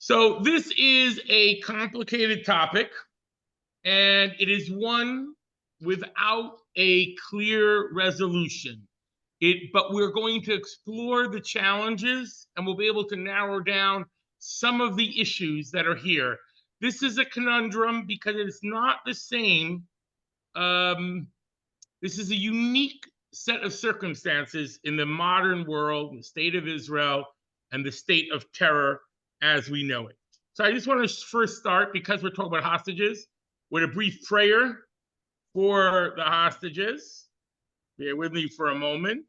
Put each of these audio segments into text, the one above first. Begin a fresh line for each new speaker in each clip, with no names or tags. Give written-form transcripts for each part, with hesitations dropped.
So this is a complicated topic, and it is one without a clear resolution. But we're going to explore the challenges, and we'll be able to narrow down some of the issues that are here. This is a conundrum because it's not the same. This is a unique set of circumstances in the modern world, the state of Israel, and the state of terror as we know it. So I just want to first start, because we're talking about hostages, with a brief prayer for the hostages. Bear with me for a moment.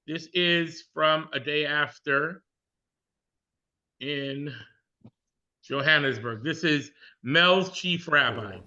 This is from a day after in Johannesburg. This is Mel's chief rabbi.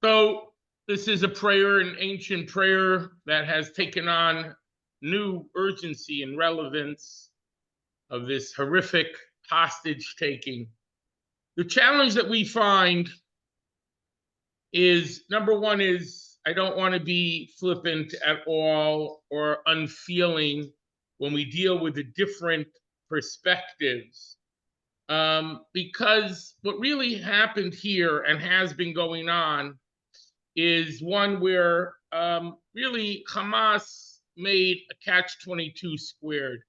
So this is a prayer, an ancient prayer that has taken on new urgency and relevance of this horrific hostage taking. The challenge that we find is, number one is, I don't want to be flippant at all or unfeeling when we deal with the different perspectives. Because what really happened here and has been going on is one where really Hamas made a catch-22 squared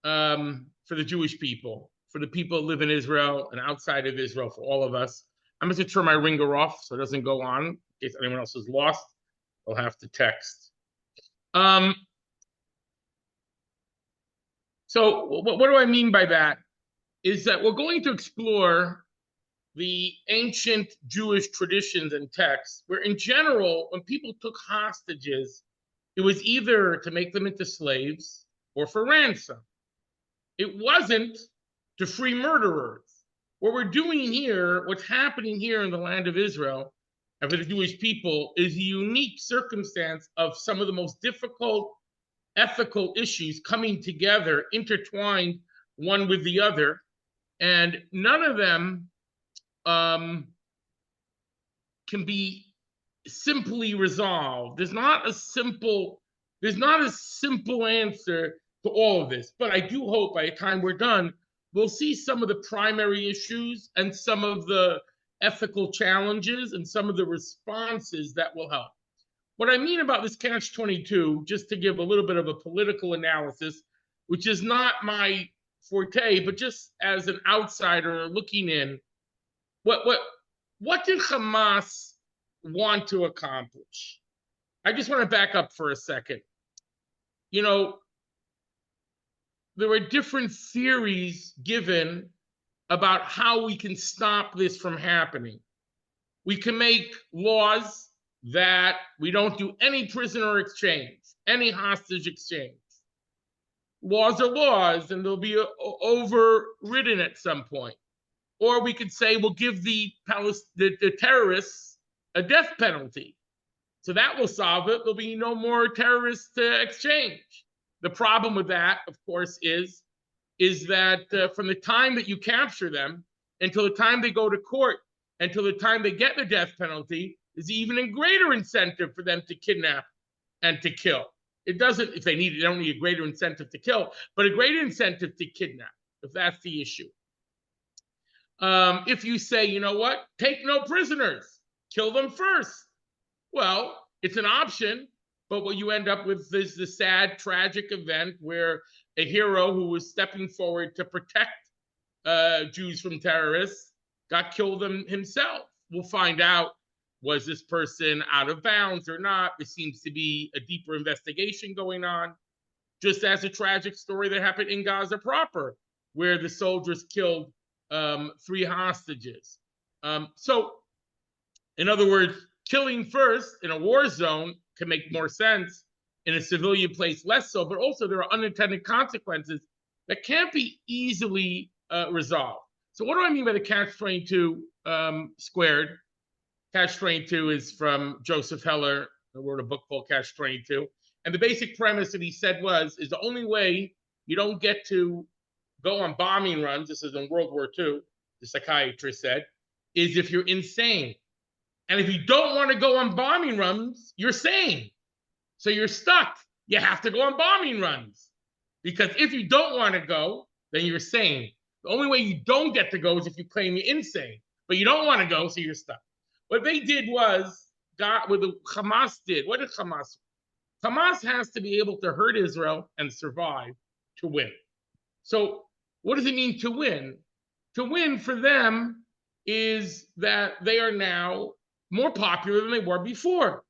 for the Jewish people, for the people who live in Israel and outside of Israel, for all of us. I'm going to turn my ringer off so it doesn't go on in case anyone else is lost. I'll have to text. So what do I mean by that? Is that we're going to explore the ancient Jewish traditions and texts, where in general, when people took hostages, it was either to make them into slaves or for ransom. It wasn't to free murderers. What we're doing here, what's happening here in the land of Israel and for the Jewish people, is a unique circumstance of some of the most difficult ethical issues coming together, intertwined one with the other, and none of them can be simply resolved. There's not a simple answer to all of this, but I do hope by the time we're done, we'll see some of the primary issues and some of the ethical challenges and some of the responses that will help. What I mean about this catch-22, just to give a little bit of a political analysis, which is not my forte, but just as an outsider looking in, what did Hamas want to accomplish? I just want to back up for a second. You know, there were different theories given about how we can stop this from happening. We can make laws that we don't do any prisoner exchange, any hostage exchange. Laws are laws, and they'll be overridden at some point. Or we could say we'll give the terrorists a death penalty. So that will solve it. There'll be no more terrorist exchange. The problem with that, of course, is that from the time that you capture them until the time they go to court, until the time they get the death penalty, is even a greater incentive for them to kidnap and to kill. It doesn't, if they need it, they don't need a greater incentive to kill, but a greater incentive to kidnap, if that's the issue. If you say, you know what, take no prisoners, kill them first. Well, it's an option, but what you end up with is the sad, tragic event where a hero who was stepping forward to protect Jews from terrorists got killed himself. We'll find out, was this person out of bounds or not? There seems to be a deeper investigation going on, just as a tragic story that happened in Gaza proper, where the soldiers killed 3 hostages. So, in other words, killing first in a war zone can make more sense. In a civilian place, less so, but also there are unintended consequences that can't be easily resolved. So what do I mean by the catch-22 squared? Catch-22 is from Joseph Heller, who wrote a book called Catch-22. And the basic premise that he said is the only way you don't get to go on bombing runs, this is in World War II, the psychiatrist said, is if you're insane. And if you don't want to go on bombing runs, you're sane. So you're stuck. You have to go on bombing runs. Because if you don't want to go, then you're sane. The only way you don't get to go is if you claim you're insane. But you don't want to go, so you're stuck. What they did was, what the Hamas did, what did Hamas do? Hamas has to be able to hurt Israel and survive to win. So what does it mean to win? To win for them is that they are now more popular than they were before.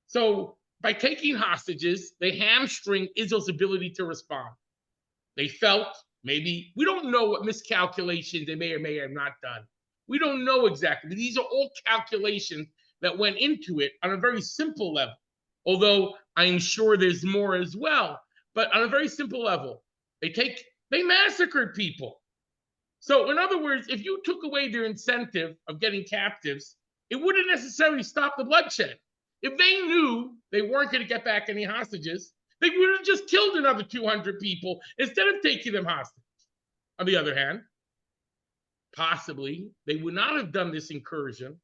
So by taking hostages, they hamstring Israel's ability to respond. They felt maybe, we don't know what miscalculations they may or may have not done. We don't know exactly, but these are all calculations that went into it on a very simple level. Although I am sure there's more as well, but on a very simple level, they massacred people. So in other words, if you took away their incentive of getting captives, it wouldn't necessarily stop the bloodshed. If they knew they weren't going to get back any hostages, they would have just killed another 200 people instead of taking them hostage. On the other hand, possibly they would not have done this incursion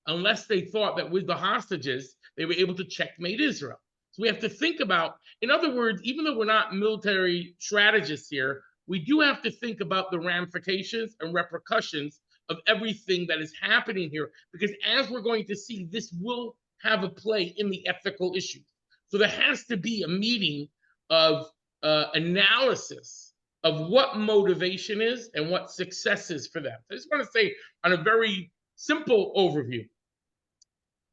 unless they thought that with the hostages, they were able to checkmate Israel. So we have to think about, in other words, even though we're not military strategists here, we do have to think about the ramifications and repercussions of everything that is happening here, because as we're going to see, this will have a play in the ethical issues. So there has to be a meeting of analysis of what motivation is and what success is for them. I just want to say on a very simple overview,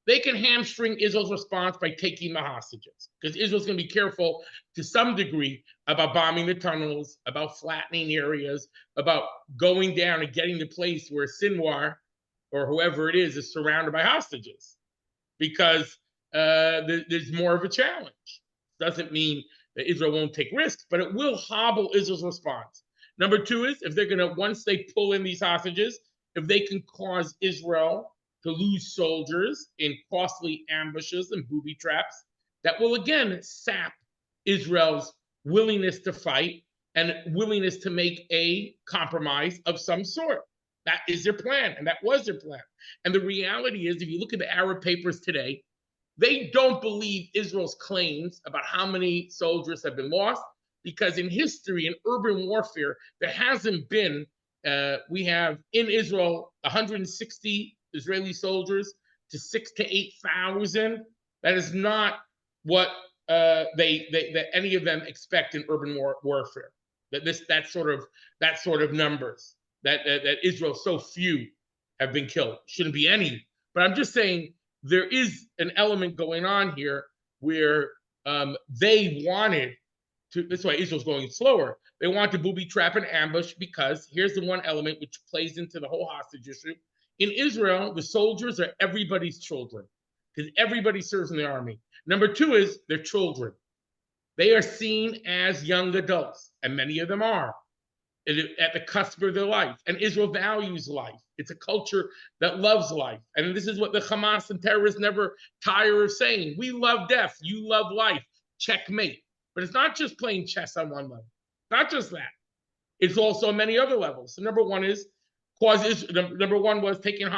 they can hamstring Israel's response by taking the hostages, because Israel's going to be careful to some degree about bombing the tunnels, about flattening areas, about going down and getting to place where Sinwar or whoever it is surrounded by hostages, because there's more of a challenge. Doesn't mean that Israel won't take risks, but it will hobble Israel's response. Number 2 is, if they're going to, once they pull in these hostages, if they can cause Israel to lose soldiers in costly ambushes and booby traps, that will again sap Israel's willingness to fight and willingness to make a compromise of some sort. That is their plan, and that was their plan. And the reality is, if you look at the Arab papers today, they don't believe Israel's claims about how many soldiers have been lost, because in history, in urban warfare, there hasn't been, we have in Israel 160 Israeli soldiers to 6,000 to 8,000. That is not what that any of them expect in urban warfare. That sort of numbers that Israel, so few have been killed. Shouldn't be any. But I'm just saying there is an element going on here where they wanted to. That's why Israel's going slower. They want to booby trap and ambush, because here's the one element which plays into the whole hostage issue. In Israel, the soldiers are everybody's children, because everybody serves in the army. Number two is their children. They are seen as young adults, and many of them are at the cusp of their life. And Israel values life. It's a culture that loves life. And this is what the Hamas and terrorists never tire of saying. We love death. You love life. Checkmate. But it's not just playing chess on one level. Not just that. It's also on many other levels. So number one was taking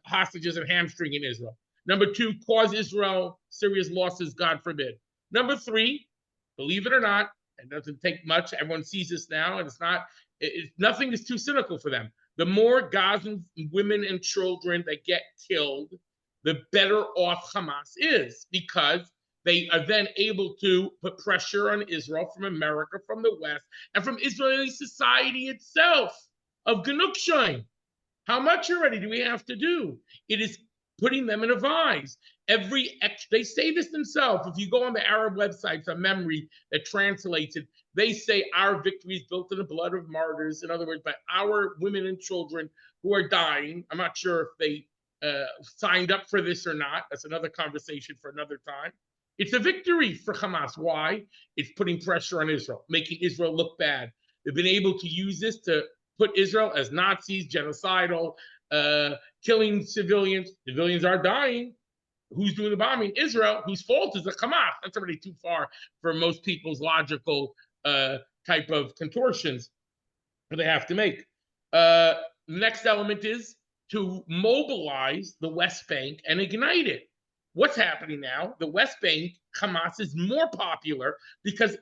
hostages and hamstringing Israel. Number two, cause Israel serious losses, God forbid. Number three, believe it or not, it doesn't take much. Everyone sees this now, and nothing is too cynical for them. The more Gazan women and children that get killed, the better off Hamas is, because they are then able to put pressure on Israel from America, from the West, and from Israeli society itself of Genukshaim. How much already do we have to do? It is putting them in a vise. They say this themselves. If you go on the Arab websites, a memory that translates it, they say our victory is built in the blood of martyrs. In other words, by our women and children who are dying. I'm not sure if they signed up for this or not. That's another conversation for another time. It's a victory for Hamas. Why? It's putting pressure on Israel, making Israel look bad. They've been able to use this to put Israel as Nazis, genocidal, killing civilians. Civilians are dying. Who's doing the bombing? Israel, whose fault is the Hamas. That's already too far for most people's logical type of contortions that they have to make. The next element is to mobilize the West Bank and ignite it. What's happening now? The West Bank, Hamas, is more popular because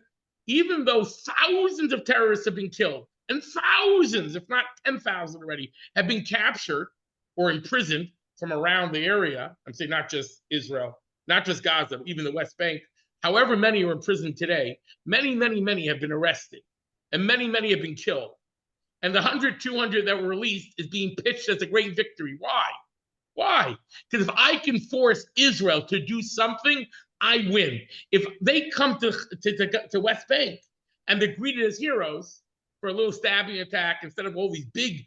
even though thousands of terrorists have been killed, and thousands, if not 10,000 already, have been captured or imprisoned from around the area. I'm saying not just Israel, not just Gaza, but even the West Bank. However many are in prison today, many, many, many have been arrested, and many, many have been killed. And the 100, 200 that were released is being pitched as a great victory. Why? Why? Because if I can force Israel to do something, I win. If they come to West Bank and they're greeted as heroes for a little stabbing attack instead of all these big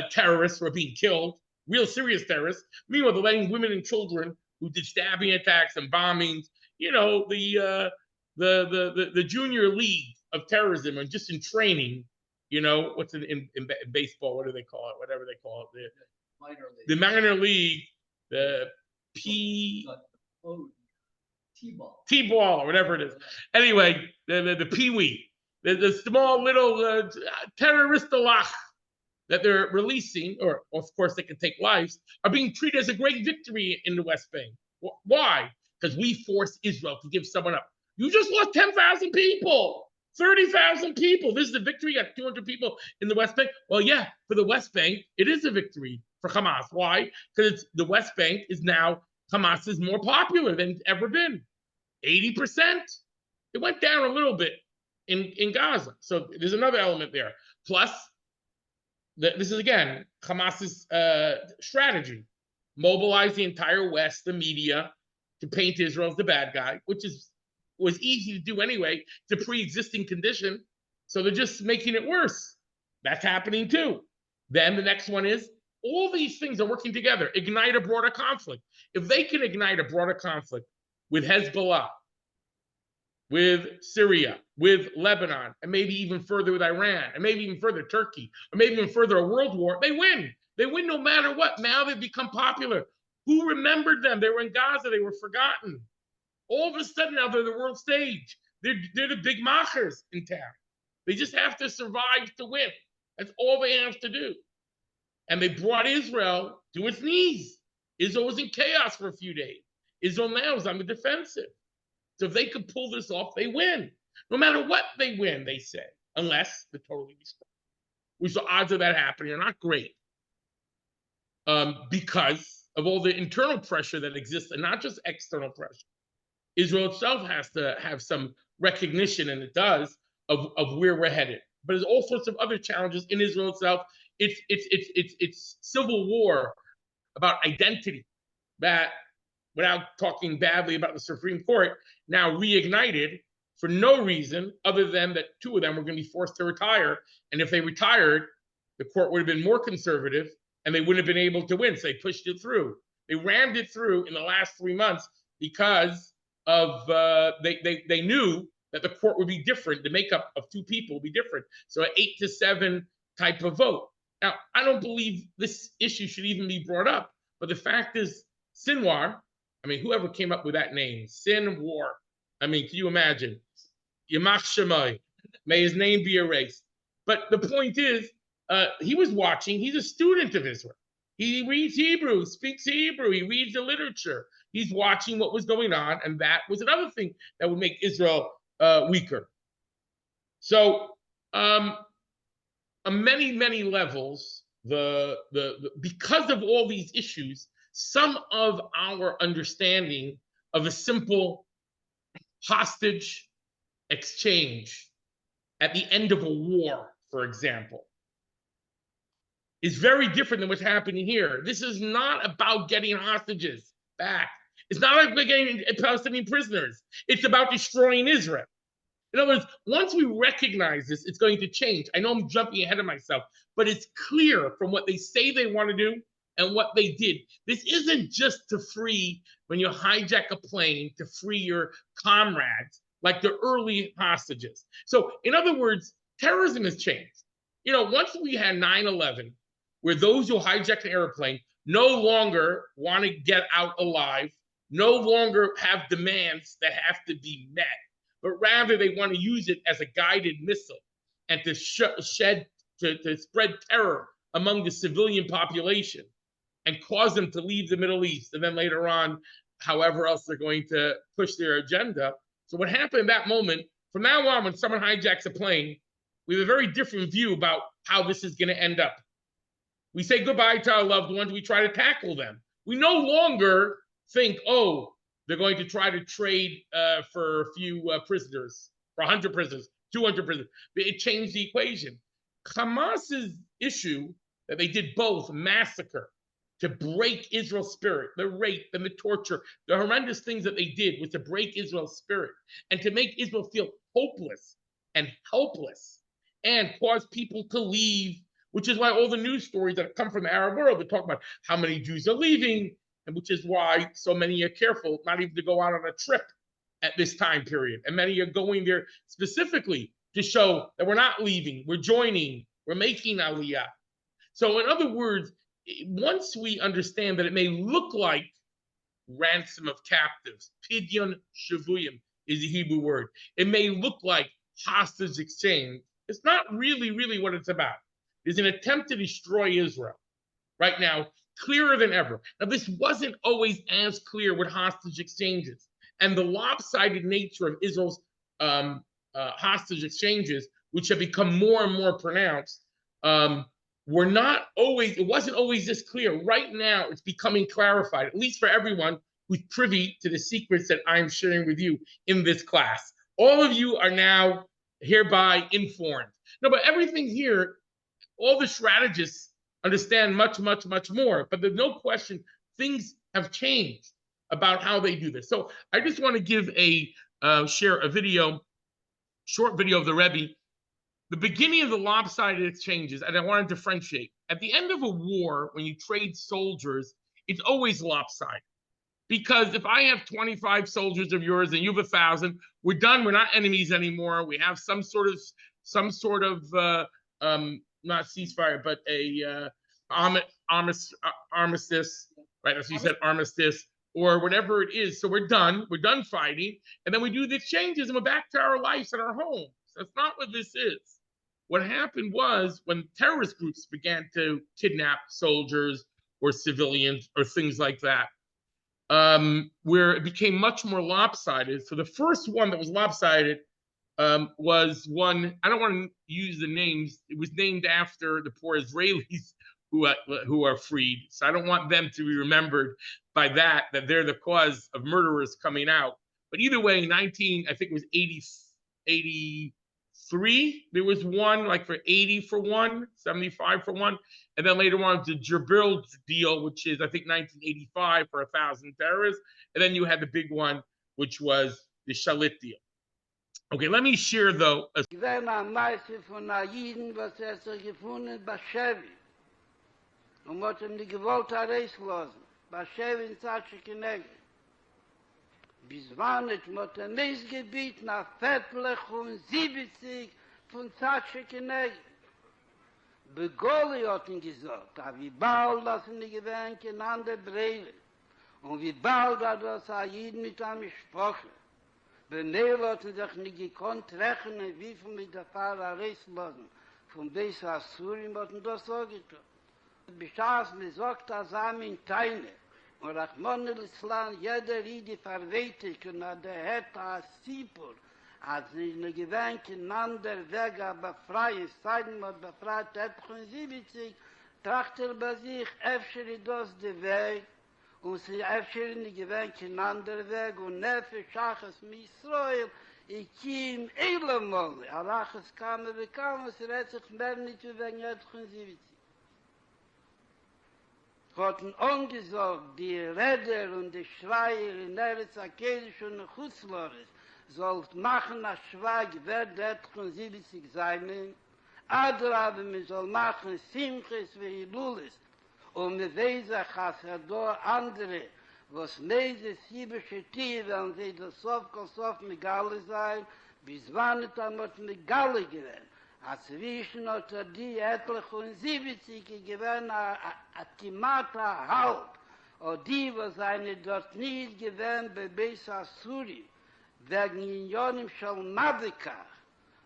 terrorists who are being killed, real serious terrorists. Meanwhile, they're letting women and children who did stabbing attacks and bombings, the junior league of terrorism and just in training, what's in baseball, what do they call it? Whatever they call it. The minor league, the T-ball or whatever it is. Anyway, the Pee-wee, the small little terrorist-alach that they're releasing, or of course they can take lives, are being treated as a great victory in the West Bank. Why? Because we forced Israel to give someone up. You just lost 10,000 people, 30,000 people. This is a victory. You got 200 people in the West Bank. Well, yeah, for the West Bank, it is a victory for Hamas. Why? Because the West Bank is now, Hamas is more popular than it's ever been. 80%. It went down a little bit in Gaza. So there's another element there. Plus, this is, again, Hamas's strategy. Mobilize the entire West, the media, to paint Israel as the bad guy, which was easy to do anyway. It's a pre-existing condition. So they're just making it worse. That's happening too. Then the next one is, all these things are working together. Ignite a broader conflict. If they can ignite a broader conflict with Hezbollah, with Syria, with Lebanon, and maybe even further with Iran, and maybe even further Turkey, or maybe even further a world war, they win. They win no matter what. Now they've become popular. Who remembered them? They were in Gaza. They were forgotten. All of a sudden now they're the world stage. They're the big machers in town. They just have to survive to win. That's all they have to do. And they brought Israel to its knees. Israel was in chaos for a few days. Israel now is on the defensive. So if they could pull this off, they win. No matter what, they win, they say, unless they're totally destroyed. Which the odds of that happening are not great. Because of all the internal pressure that exists, and not just external pressure. Israel itself has to have some recognition, and it does, of where we're headed. But there's all sorts of other challenges in Israel itself. It's civil war about identity that, without talking badly about the Supreme Court, now reignited for no reason other than that two of them were going to be forced to retire. And if they retired, the court would have been more conservative and they wouldn't have been able to win. So they pushed it through. They rammed it through in the last 3 months because of they knew that the court would be different. The makeup of two people would be different. So an 8-7 type of vote. Now, I don't believe this issue should even be brought up. But the fact is, Sinwar, I mean, whoever came up with that name, Sinwar, I mean, can you imagine? Yamach Shemai, may his name be erased. But the point is, he was watching, he's a student of Israel. He reads Hebrew, speaks Hebrew, he reads the literature. He's watching what was going on, and that was another thing that would make Israel weaker. So, on many, many levels, because of all these issues, some of our understanding of a simple hostage exchange at the end of a war, for example, is very different than what's happening here. This is not about getting hostages back. It's not like we're getting Palestinian prisoners. It's about destroying Israel. In other words, once we recognize this, it's going to change. I know I'm jumping ahead of myself, but it's clear from what they say they want to do and what they did. This isn't just to free, when you hijack a plane, to free your comrades like the early hostages. So in other words, terrorism has changed. You know, once we had 9/11, where those who hijacked an airplane no longer want to get out alive, no longer have demands that have to be met, but rather they want to use it as a guided missile and to spread terror among the civilian population and cause them to leave the Middle East, and then later on, however else they're going to push their agenda. So what happened in that moment, from now on, when someone hijacks a plane, we have a very different view about how this is going to end up. We say goodbye to our loved ones, we try to tackle them. We no longer think, oh, they're going to try to trade for a few prisoners, for 100 prisoners, 200 prisoners. It changed the equation. Hamas's issue that they did both massacre to break Israel's spirit, the rape and the torture, the horrendous things that they did was to break Israel's spirit and to make Israel feel hopeless and helpless and cause people to leave, which is why all the news stories that come from the Arab world, they talk about how many Jews are leaving, and which is why so many are careful not even to go out on a trip at this time period. And many are going there specifically to show that we're not leaving, we're joining, we're making aliyah. So in other words, once we understand that it may look like ransom of captives, Pidyon Shivuim is the Hebrew word. It may look like hostage exchange. It's not really what it's about. It's an attempt to destroy Israel right now, clearer than ever. Now, this wasn't always as clear with hostage exchanges, and the lopsided nature of Israel's hostage exchanges, which have become more and more pronounced, it wasn't always this clear. Right now, it's becoming clarified, at least for everyone who's privy to the secrets that I'm sharing with you in this class. All of you are now hereby informed. No, but everything here, all the strategists understand much more, but there's no question things have changed about how they do this. So I just want to share a short video of the Rebbe, the beginning of the lopsided exchanges, and I want to differentiate. At the end of a war, when you trade soldiers, it's always lopsided. Because if I have 25 soldiers of yours and you have 1,000, we're done. We're not enemies anymore. We have some sort of not ceasefire, but a armistice, right? That's what you said, armistice, or whatever it is. So we're done fighting, and then we do the exchanges and we're back to our lives and our homes. That's not what this is. What happened was when terrorist groups began to kidnap soldiers or civilians or things like that, where it became much more lopsided. So the first one that was lopsided was one, I don't want to use the names, it was named after the poor Israelis who are freed. So I don't want them to be remembered by that they're the cause of murderers coming out. But either way, I think it was 83, there was one like for 80 for one, 75 for one. And then later on, the Jabril deal, which is, I think, 1985 for 1,000 terrorists. And then you had the big one, which was the Shalit deal. Okay, let me share, though.
Und hat ihm die gewollt herauslassen. Bashev in Zatsche Kinegel. Bis wann nicht mit dem Messgebiet nach Fettlich und 70 von Zatsche Kinegel. Begoli hat ihn gesagt, aber wie bald lassen die Gewänke in andere Brille. Und wie bald hat das Aid mit einem gesprochen. Benel hat ihn sich nicht gekonnt rechnen, wie viel mit der Fahrer herauslassen. Von dieser Assurim hat ihn das so getan. Bischaß mir sagt, dass in Teine und Rachmon el-Islam jeder Rede verweitigt und der hätte als Sipur, als in der Gewänke einander Weg aber frei ist, seitdem hat befreit 70, tracht bei sich, öfter das der Weg und sie öfter in die Gewänke einander Weg und Nefe Schachas Misrael, ich kim Eilemol, Alachas kam bekam, es rät sich mehr nicht wegen 70. Hatten angesagt, die Räder und die Schreier in Eretz Akedisch und in Chutzloris sollt machen, als Schweig, wer der 70 sein. Adrabe, man soll machen, Simches wie Hilulis. Und mit dieser Chasse da andere, was meise sibische Tier, wenn sie das Sof mit Galle sein, bis wann es dann mit Galle gewinnt. Zwischen hat die etliche und 70 gewähnt a Timata halb. Und die, was eine dort nicht gewähnt bei Beis Asuri, wegen Inyonim shel Mabekach,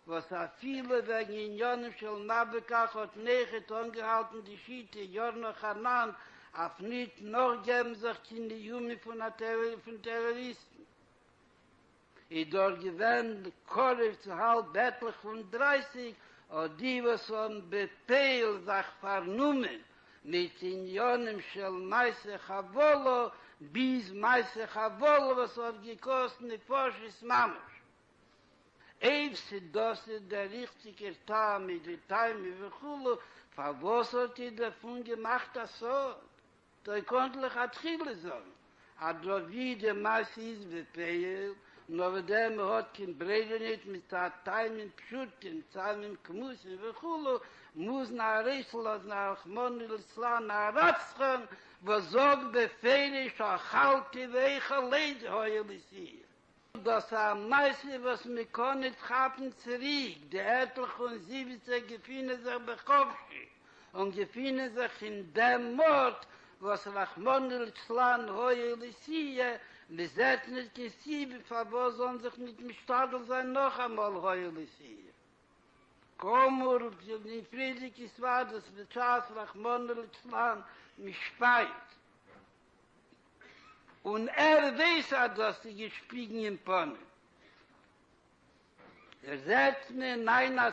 was a viele wegen Inyonim shel Mabekach hat nechet angehalten, die Schiete, Jorno Hanan, auf nicht noch geben sich in die Jumi von Terroristen. Ich dort gewähnt, Korrev zu halb etlich von 30, und die, was haben Befehl, sich vernommen, mit Inyonim shel Meise Chavolo, bis Meise Chavolo, was hat gekostet, ne Forschis Mamesh. Eifse, das ist der richtige Tag, mit der Time, wie Chulu, was hat die davon gemacht, das so? Da konnte ich Atchile sagen. Aber wie der Meise ist Befehl, nur dem hat kein Brede nicht mit der Time in Pschutten, Zahlen in Kmusen, wie Chulu, muss nach Reislas, nach Monil-Islam, nach Ratschen, was sagt befehlig, auch halte, welche Leute heuer ist hier. Das am meisten, was wir können nicht haben, zurück, der etliche und 70 gefühlen sich bekopft und gefühlen sich in dem Mord, was Monil-Islam heuer ist hier, wir setzen nicht gesieben, wo sollen sich nicht mit Stadel sein, noch einmal heuer ist hier. Komur, die Friedrich ist wahr, das Bescheid nach Monel-Islam mich speit. Und weiß, dass die gespiegen im Pfanne. Setzt mir in einer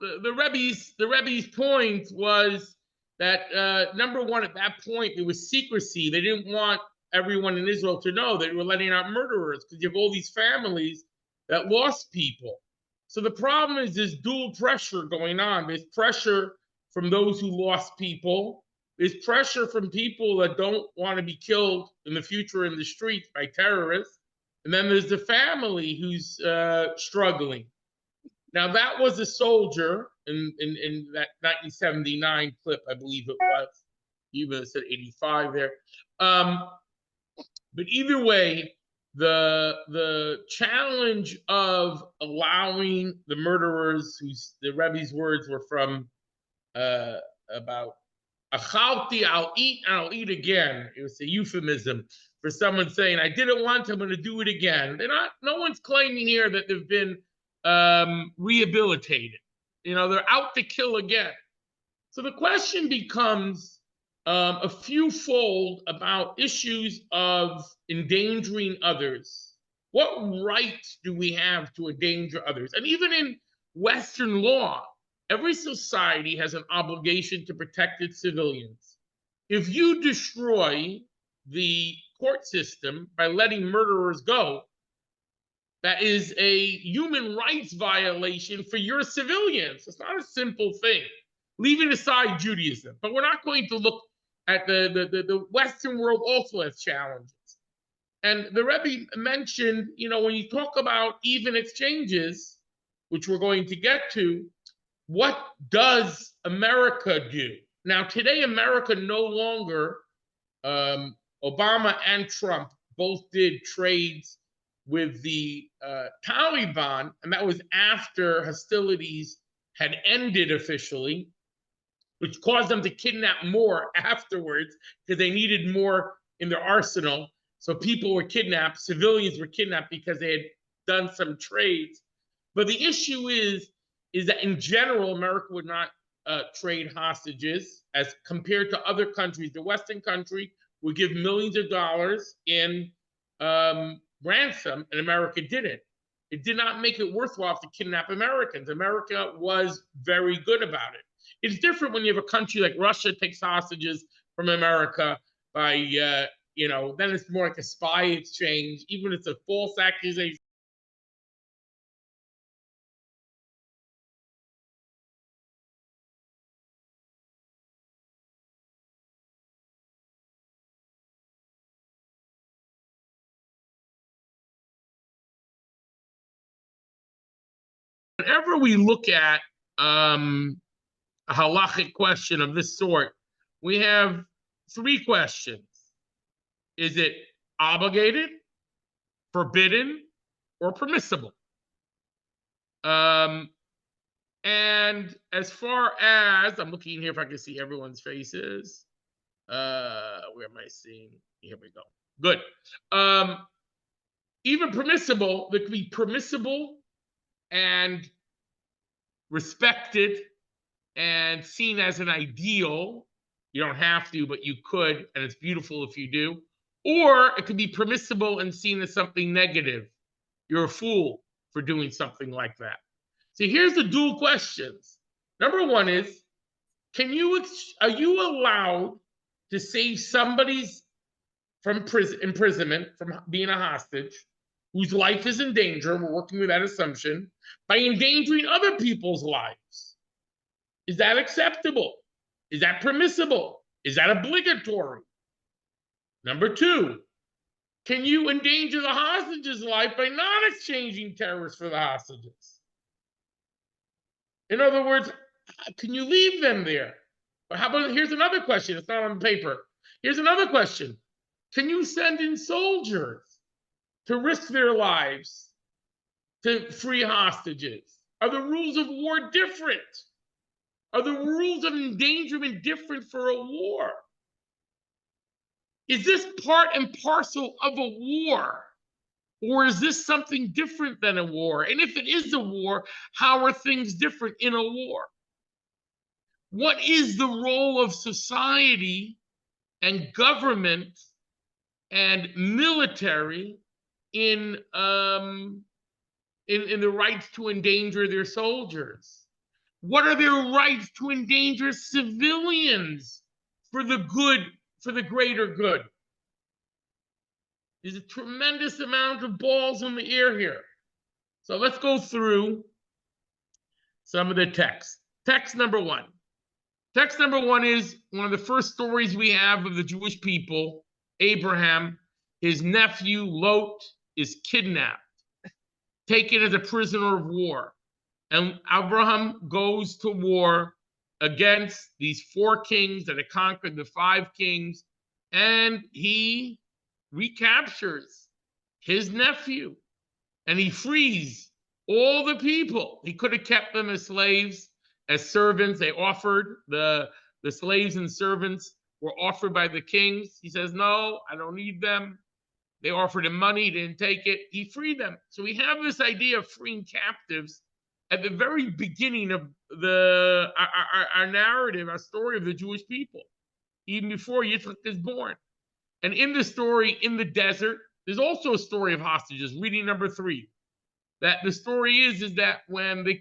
the Rebbe's point was that number one, at that point, it was secrecy. They didn't want everyone in Israel to know that they were letting out murderers because you have all these families that lost people. So the problem is there's dual pressure going on. There's pressure from those who lost people. There's pressure from people that don't want to be killed in the future in the streets by terrorists. And then there's the family who's struggling. Now, that was a soldier in that 1979 clip, I believe it was. You even said 85 there. But either way, the challenge of allowing the murderers, whose the Rebbe's words were from about achalti, I'll eat and I'll eat again. It was a euphemism for someone saying, I did it once, I'm going to do it again. No one's claiming here that they've been rehabilitated. You know, they're out to kill again. So the question becomes a few-fold about issues of endangering others. What right do we have to endanger others? And even in Western law, every society has an obligation to protect its civilians. If you destroy the court system by letting murderers go, that is a human rights violation for your civilians. It's not a simple thing. Leaving aside Judaism, but we're not going to look at the Western world also has challenges. And the Rebbe mentioned, when you talk about even exchanges, which we're going to get to, what does America do? Now, today, America no longer, Obama and Trump both did trades with the Taliban, and that was after hostilities had ended officially, which caused them to kidnap more afterwards because they needed more in their arsenal. So people were kidnapped, civilians were kidnapped because they had done some trades. But the issue is that in general, America would not trade hostages as compared to other countries. The Western country would give millions of dollars in ransom, and America didn't. It did not make it worthwhile to kidnap Americans. America was very good about it. It's different when you have a country like Russia takes hostages from America by, then it's more like a spy exchange, even if it's a false accusation. Whenever we look at a halachic question of this sort, we have three questions. Is it obligated, forbidden, or permissible? And as far as, I'm looking here if I can see everyone's faces. Where am I seeing? Here we go. Good. Even permissible, there could be permissible and respected and seen as an ideal. You don't have to, but you could, and it's beautiful if you do. Or it could be permissible and seen as something negative. You're a fool for doing something like that. So here's the dual questions. Number one is, are you allowed to save somebody's from imprisonment, from being a hostage, whose life is in danger, we're working with that assumption, by endangering other people's lives? Is that acceptable? Is that permissible? Is that obligatory? Number two, can you endanger the hostage's life by not exchanging terrorists for the hostages? In other words, can you leave them there? Or how about, here's another question, it's not on paper. Here's another question. Can you send in soldiers to risk their lives to free hostages? Are the rules of war different? Are the rules of endangerment different for a war? Is this part and parcel of a war? Or is this something different than a war? And if it is a war, how are things different in a war? What is the role of society and government and military in the rights to endanger their soldiers? What are their rights to endanger civilians for the good, for the greater good? There's a tremendous amount of balls in the air here. So let's go through some of the text. Text number one. Text number one is one of the first stories we have of the Jewish people. Abraham, his nephew Lot, is kidnapped, taken as a prisoner of war. And Abraham goes to war against these 4 kings that had conquered the 5 kings, and he recaptures his nephew, and he frees all the people. He could have kept them as slaves, as servants. They offered, the slaves and servants were offered by the kings. He says, no, I don't need them. They offered him money, he didn't take it. He freed them. So we have this idea of freeing captives at the very beginning of our narrative, our story of the Jewish people, even before Yitzchak is born. And in the story in the desert, there's also a story of hostages. Reading number 3, that the story is that when the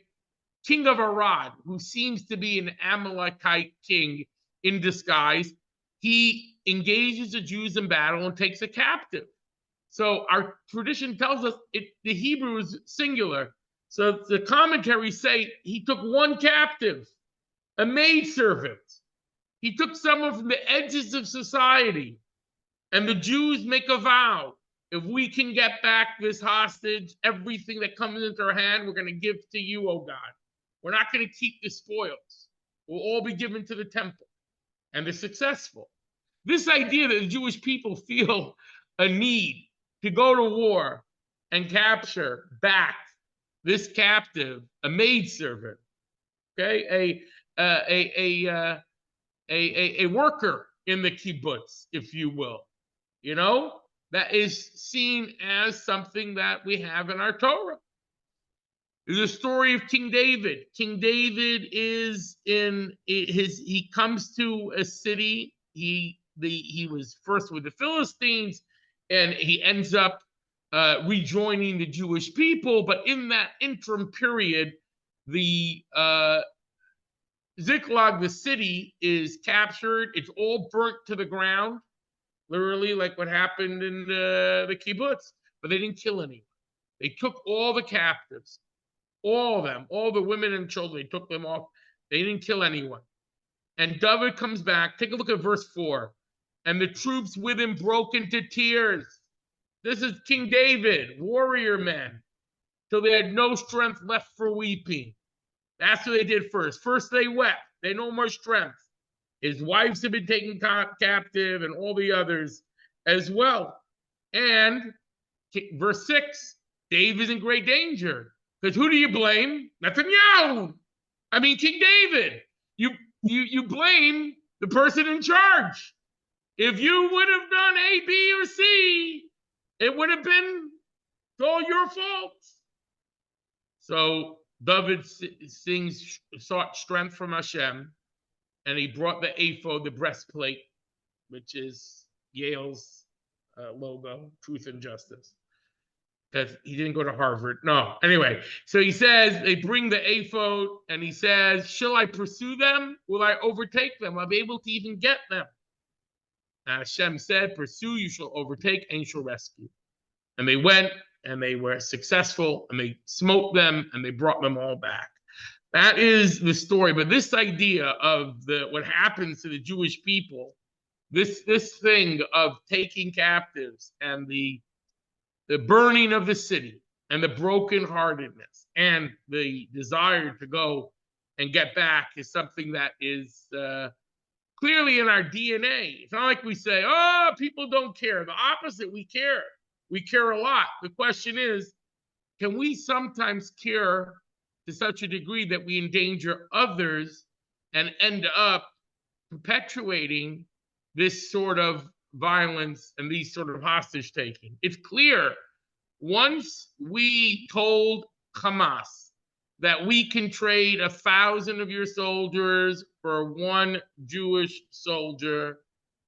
king of Arad, who seems to be an Amalekite king in disguise, he engages the Jews in battle and takes a captive. So our tradition tells us the Hebrew is singular. So the commentaries say he took one captive, a maidservant. He took someone from the edges of society. And the Jews make a vow. If we can get back this hostage, everything that comes into our hand, we're going to give to you, oh God. We're not going to keep the spoils. We'll all be given to the temple. And they're successful. This idea that the Jewish people feel a need to go to war and capture back this captive, a maidservant, okay, a worker in the kibbutz, if you will, that is seen as something that we have in our Torah. There's a story of King David. King David he comes to a city. He was first with the Philistines, and he ends up rejoining the Jewish people. But in that interim period, the Ziklag, the city, is captured. It's all burnt to the ground, literally like what happened in the kibbutz. But they didn't kill anyone. They took all the captives. All of them, all the women and children, they took them off. They didn't kill anyone. And David comes back. Take a look at verse 4. And the troops with him broke into tears. This is King David, warrior men, till they had no strength left for weeping. That's what they did first. First they wept. They had no more strength. His wives had been taken captive and all the others as well. And verse 6, David's in great danger. Because who do you blame? Netanyahu. I mean, King David. You blame the person in charge. If you would have done A, B, or C, it would have been all your fault. So David sought strength from Hashem, and he brought the ephod, the breastplate, which is Yale's logo, Truth and Justice. Because he didn't go to Harvard. No. Anyway, so he says, they bring the ephod, and he says, shall I pursue them? Will I overtake them? Will I be able to even get them? And Hashem said, pursue, you shall overtake, and you shall rescue. And they went, and they were successful, and they smote them, and they brought them all back. That is the story. But this idea of what happens to the Jewish people, this thing of taking captives and the burning of the city and the brokenheartedness and the desire to go and get back is something that is clearly in our DNA. It's not like we say, oh, people don't care. The opposite, we care. We care a lot. The question is, can we sometimes care to such a degree that we endanger others and end up perpetuating this sort of violence and these sort of hostage taking? It's clear once we told Hamas that we can trade 1,000 of your soldiers for one Jewish soldier,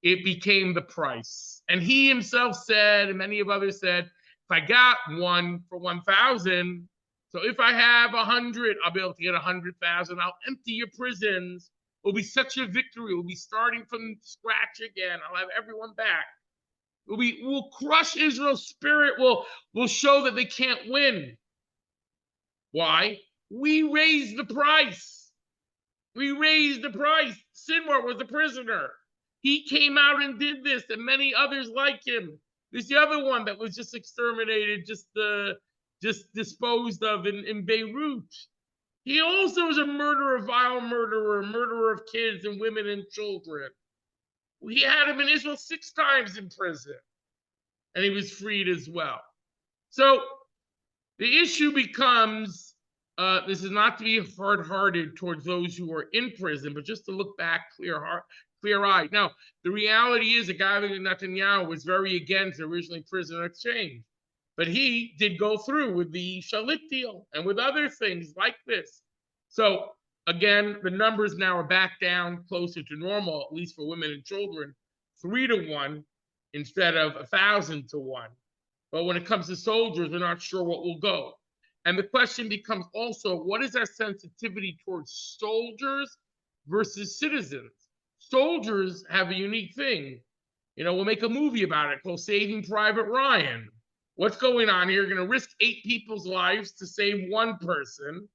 it became the price. And he himself said, and many of others said, if I got one for 1,000, so if I have 100, I'll be able to get 100,000. I'll empty your prisons. It will be such a victory. We'll be starting from scratch again. I'll have everyone back. We'll crush Israel's spirit. We'll show that they can't win. Why? We raised the price. We raised the price. Sinwar was a prisoner. He came out and did this, and many others like him. There's the other one that was just exterminated, just disposed of in Beirut. He also was a murderer, vile murderer, murderer of kids and women and children. He had him in Israel 6 times in prison, and he was freed as well. So the issue becomes, this is not to be hard-hearted towards those who are in prison, but just to look back clear-eyed. Now, the reality is a guy like Netanyahu was very against originally prisoner exchange. But he did go through with the shalit deal and with other things like this. So again, the numbers now are back down closer to normal, at least for women and children, 3-1 instead of 1,000-1. But when it comes to soldiers, we're not sure what will go. And the question becomes also, what is our sensitivity towards soldiers versus citizens? Soldiers have a unique thing. We'll make a movie about it called Saving Private Ryan. What's going on here? You're going to risk 8 people's lives to save 1 person,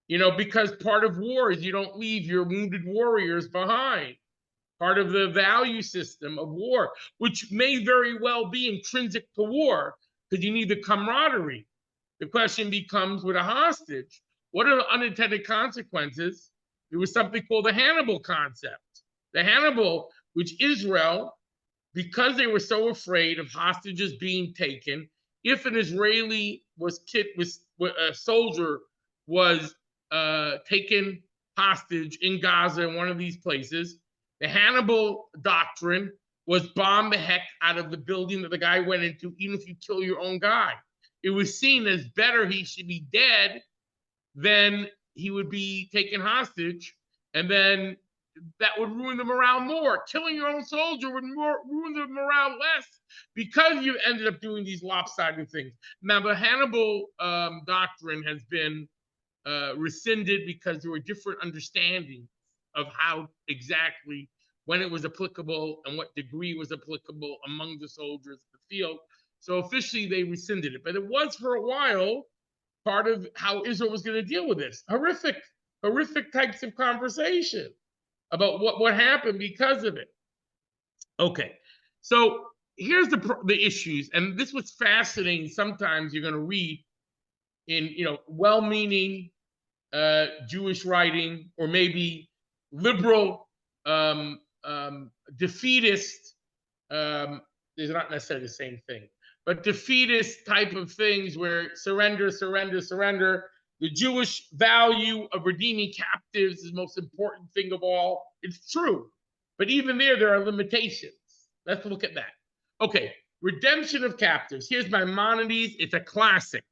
because part of war is you don't leave your wounded warriors behind. Part of the value system of war, which may very well be intrinsic to war, because you need the camaraderie. The question becomes, with a hostage, what are the unintended consequences? There was something called the Hannibal concept. The Hannibal, which Israel, because they were so afraid of hostages being taken, if an Israeli soldier was taken hostage in Gaza, in one of these places, the Hannibal doctrine was bomb the heck out of the building that the guy went into, even if you kill your own guy. It was seen as better he should be dead than he would be taken hostage, and then that would ruin the morale more. Killing your own soldier would ruin the morale less, because you ended up doing these lopsided things. Now, the Hannibal doctrine has been rescinded because there were different understandings of how exactly, when it was applicable and what degree was applicable among the soldiers in the field. So officially they rescinded it, but it was for a while part of how Israel was going to deal with this. Horrific types of conversation about what happened because of it. Okay, so here's the issues, and this was fascinating. Sometimes you're going to read in well-meaning Jewish writing, or maybe liberal defeatist, is not necessarily the same thing, but defeatist type of things where surrender. The Jewish value of redeeming captives is the most important thing of all. It's true, but even there are limitations. Let's look at that. Okay, redemption of captives. Here's Maimonides. It's a classic.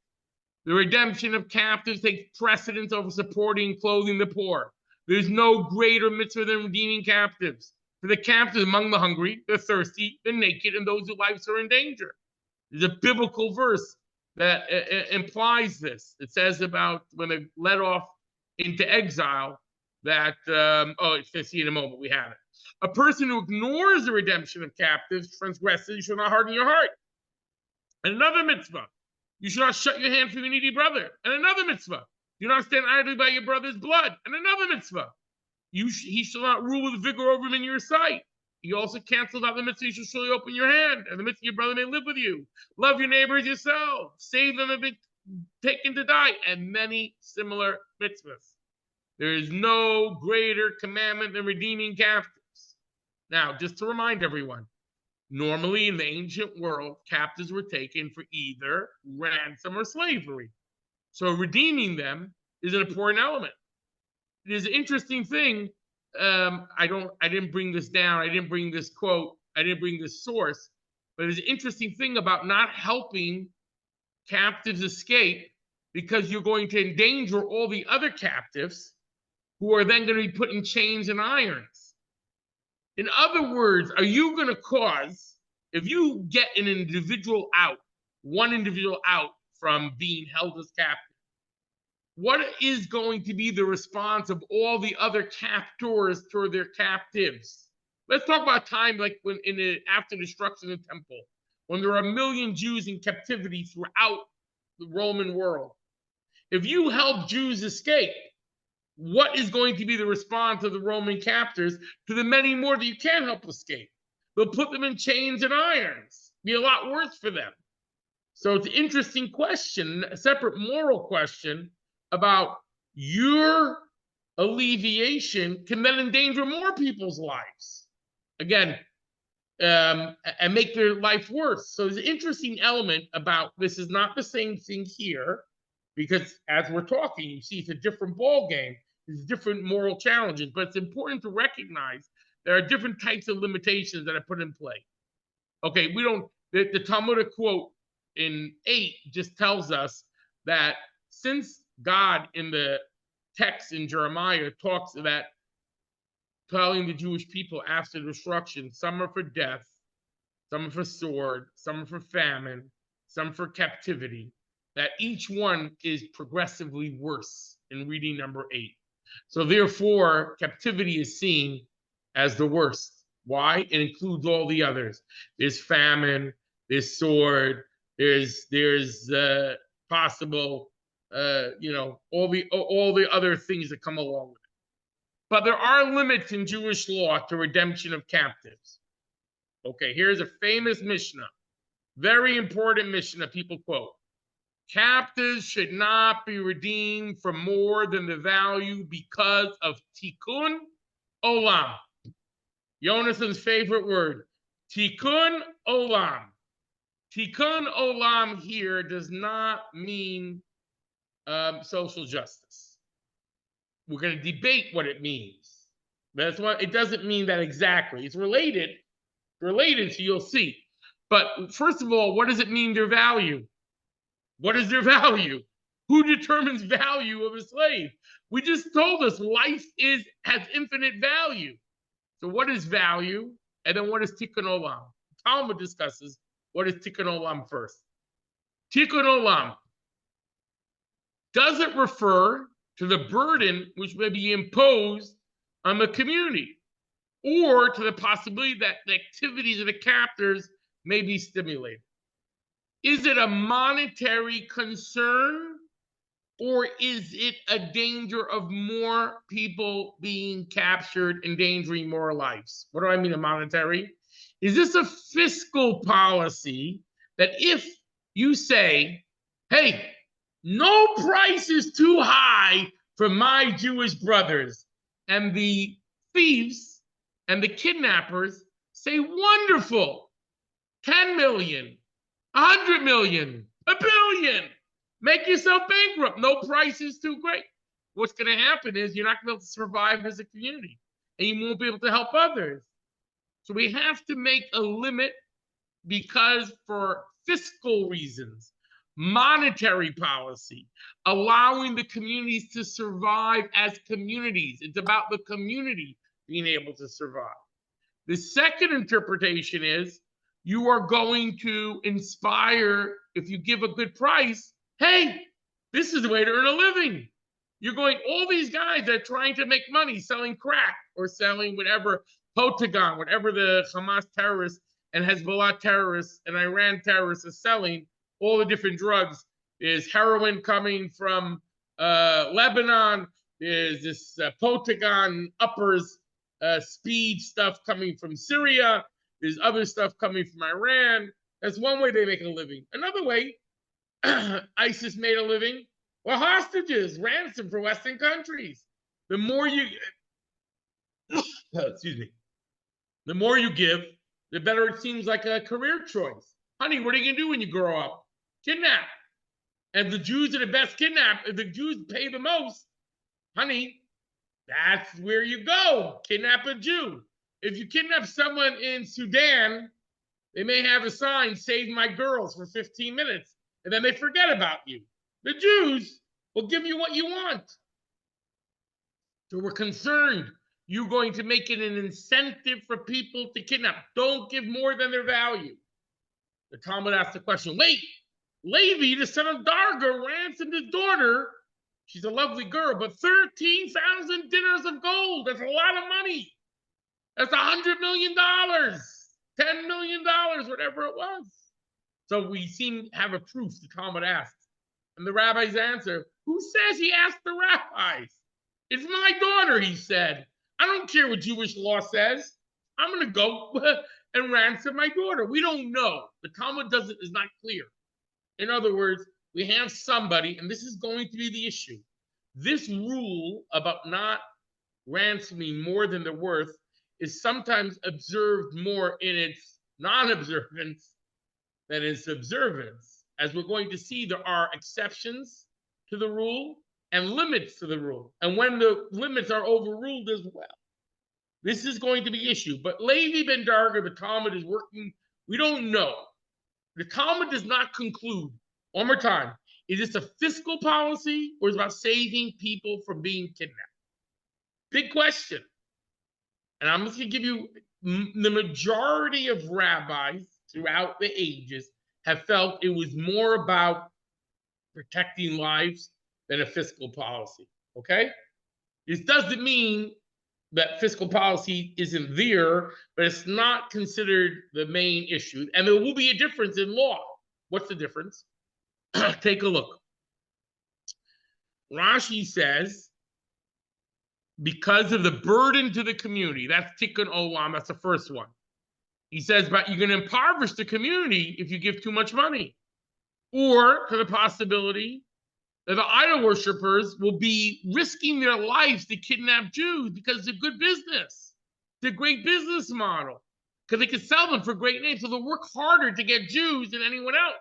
The redemption of captives takes precedence over supporting and clothing the poor. There's no greater mitzvah than redeeming captives. For the captives among the hungry, the thirsty, the naked, and those whose lives are in danger. There's a biblical verse that implies this. It says about when they led off into exile that, it's going to see in a moment, we have it. A person who ignores the redemption of captives transgresses, you shall not harden your heart. And another mitzvah, you shall not shut your hand from your needy brother. And another mitzvah, do not stand idly by your brother's blood. And another mitzvah, he shall not rule with vigor over him in your sight. He also canceled out the mitzvah, you shall surely open your hand, and the mitzvah your brother may live with you. Love your neighbor as yourself. Save them and be taken to die. And many similar mitzvahs. There is no greater commandment than redeeming captives. Now, just to remind everyone, normally in the ancient world, captives were taken for either ransom or slavery. So redeeming them is an important element. It is an interesting thing. I didn't bring this down. I didn't bring this quote. I didn't bring this source. But there's an interesting thing about not helping captives escape, because you're going to endanger all the other captives who are then going to be put in chains and irons. In other words, are you going to cause, if you get an individual out, one individual out from being held as captive, what is going to be the response of all the other captors toward their captives? Let's talk about time like when after the destruction of the temple, when there are 1 million Jews in captivity throughout the Roman world. If you help Jews escape, what is going to be the response of the Roman captors to the many more that you can't help escape? They'll put them in chains and irons. Be a lot worse for them. So it's an interesting question, a separate moral question about your alleviation can then endanger more people's lives. Again, and make their life worse. So there's an interesting element about this is not the same thing here, because as we're talking, you see it's a different ball game. There's different moral challenges, but it's important to recognize there are different types of limitations that are put in play. Okay, we don't, the Talmudic quote in 8 just tells us that since God in the text in Jeremiah talks about telling the Jewish people after destruction, some are for death, some are for sword, some are for famine, some for captivity, that each one is progressively worse in reading number 8. So therefore, captivity is seen as the worst. Why? It includes all the others. There's famine, there's sword, there's possible, all the other things that come along with it. But there are limits in Jewish law to redemption of captives. Okay, here's a famous Mishnah, very important Mishnah people quote. Captives should not be redeemed for more than the value because of tikkun olam. Jonathan's favorite word, tikkun olam. Tikkun olam here does not mean social justice. We're going to debate what it means. That's what it doesn't mean that exactly. It's related, so you'll see. But first of all, what does it mean, their value? What is their value? Who determines value of a slave? We just told us life has infinite value. So what is value? And then what is tikkun olam? Talmud discusses what is tikkun olam first. Tikkun olam doesn't refer to the burden which may be imposed on the community, or to the possibility that the activities of the captors may be stimulated. Is it a monetary concern, or is it a danger of more people being captured, endangering more lives? What do I mean, a monetary? Is this a fiscal policy that if you say, hey, no price is too high for my Jewish brothers, and the thieves and the kidnappers say, wonderful, 10 million, 100 million, a billion, make yourself bankrupt, no price is too great. What's going to happen is you're not going to be able to survive as a community, and you won't be able to help others. So we have to make a limit, because for fiscal reasons, monetary policy, allowing the communities to survive as communities. It's about the community being able to survive. The second interpretation is you are going to inspire, if you give a good price, hey, this is the way to earn a living. You're going, all these guys that are trying to make money selling crack or selling whatever, Potagon, whatever the Hamas terrorists and Hezbollah terrorists and Iran terrorists are selling, all the different drugs. There's heroin coming from Lebanon. There's this Potagon uppers speed stuff coming from Syria. There's other stuff coming from Iran. That's one way they make a living. Another way, ISIS made a living, well, hostages, ransom for Western countries. The more you, excuse me, the more you give, the better it seems like a career choice. Honey, what are you going to do when you grow up? Kidnap. And the Jews are the best kidnap. If the Jews pay the most, honey, that's where you go. Kidnap a Jew. If you kidnap someone in Sudan, they may have a sign, save my girls, for 15 minutes, and then they forget about you. The Jews will give you what you want. So we're concerned. You're going to make it an incentive for people to kidnap. Don't give more than their value. The Talmud asked the question, wait, Levi, the son of Darga, ransomed his daughter. She's a lovely girl, but 13,000 dinars of gold. That's a lot of money. That's $100 million, $10 million, whatever it was. So we seem to have a proof, the Talmud asked. And the rabbis answer, who says he asked the rabbis? It's my daughter, he said. I don't care what Jewish law says. I'm going to go and ransom my daughter. We don't know. The Talmud is not clear. In other words, we have somebody, and this is going to be the issue. This rule about not ransoming more than they're worth is sometimes observed more in its non-observance than its observance. As we're going to see, there are exceptions to the rule and limits to the rule. And when the limits are overruled as well. This is going to be issue. But Levi ben Darga, the Talmud is working, we don't know. The Talmud does not conclude, one more time, is this a fiscal policy or is it about saving people from being kidnapped? Big question. And I'm just going to give you the majority of rabbis throughout the ages have felt it was more about protecting lives than a fiscal policy. Okay? This doesn't mean that fiscal policy isn't there, but it's not considered the main issue. And there will be a difference in law. What's the difference? Take a look. Rashi says, because of the burden to the community, that's tikkun olam, that's the first one. He says, but you're going to impoverish the community if you give too much money. Or to the possibility that the idol worshippers will be risking their lives to kidnap Jews because it's a good business. It's a great business model because they can sell them for great names. So they'll work harder to get Jews than anyone else.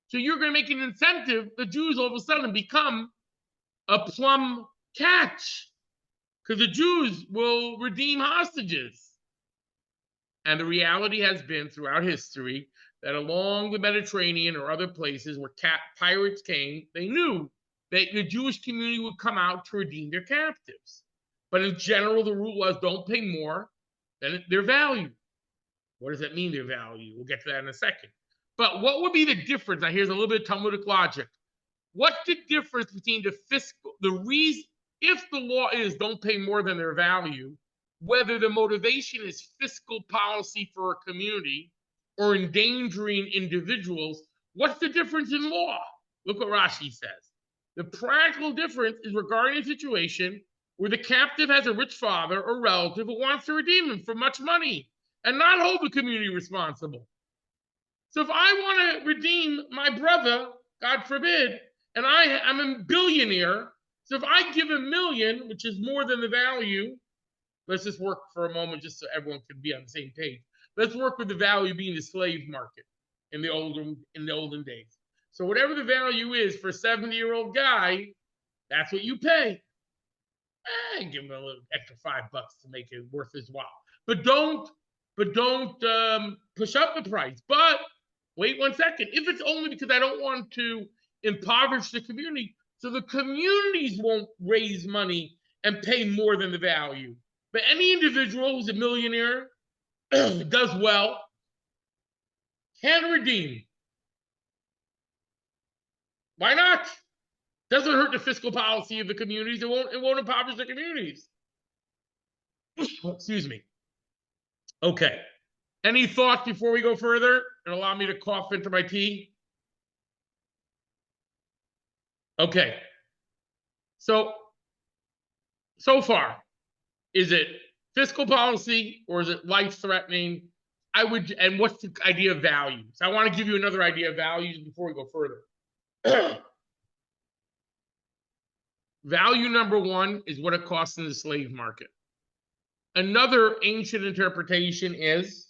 So you're going to make an incentive. The Jews all of a sudden become a plum catch because the Jews will redeem hostages. And the reality has been throughout history that along the Mediterranean or other places where pirates came, they knew that the Jewish community would come out to redeem their captives. But in general, the rule was don't pay more than their value. What does that mean, their value? We'll get to that in a second. But what would be the difference? Now, here's a little bit of Talmudic logic. What's the difference between the reason, if the law is don't pay more than their value, whether the motivation is fiscal policy for a community or endangering individuals, what's the difference in law? Look what Rashi says. The practical difference is regarding a situation where the captive has a rich father or relative who wants to redeem him for much money and not hold the community responsible. So if I want to redeem my brother, God forbid, and I'm a billionaire, so if I give $1 million, which is more than the value, let's just work for a moment just so everyone can be on the same page. Let's work with the value being the slave market in the olden days. So whatever the value is for a 70-year-old guy, that's what you pay. Give him a little extra $5 to make it worth his while. But don't push up the price. But wait 1 second. If it's only because I don't want to impoverish the community, so the communities won't raise money and pay more than the value. But any individual who's a millionaire, does well, can redeem. Why not? Doesn't hurt the fiscal policy of the communities. It won't impoverish the communities. Excuse me. Okay. Any thoughts before we go further and allow me to cough into my tea? Okay. So far, is it fiscal policy or is it life-threatening? And what's the idea of values? I want to give you another idea of values before we go further. Value number one is what it costs in the slave market. Another ancient interpretation is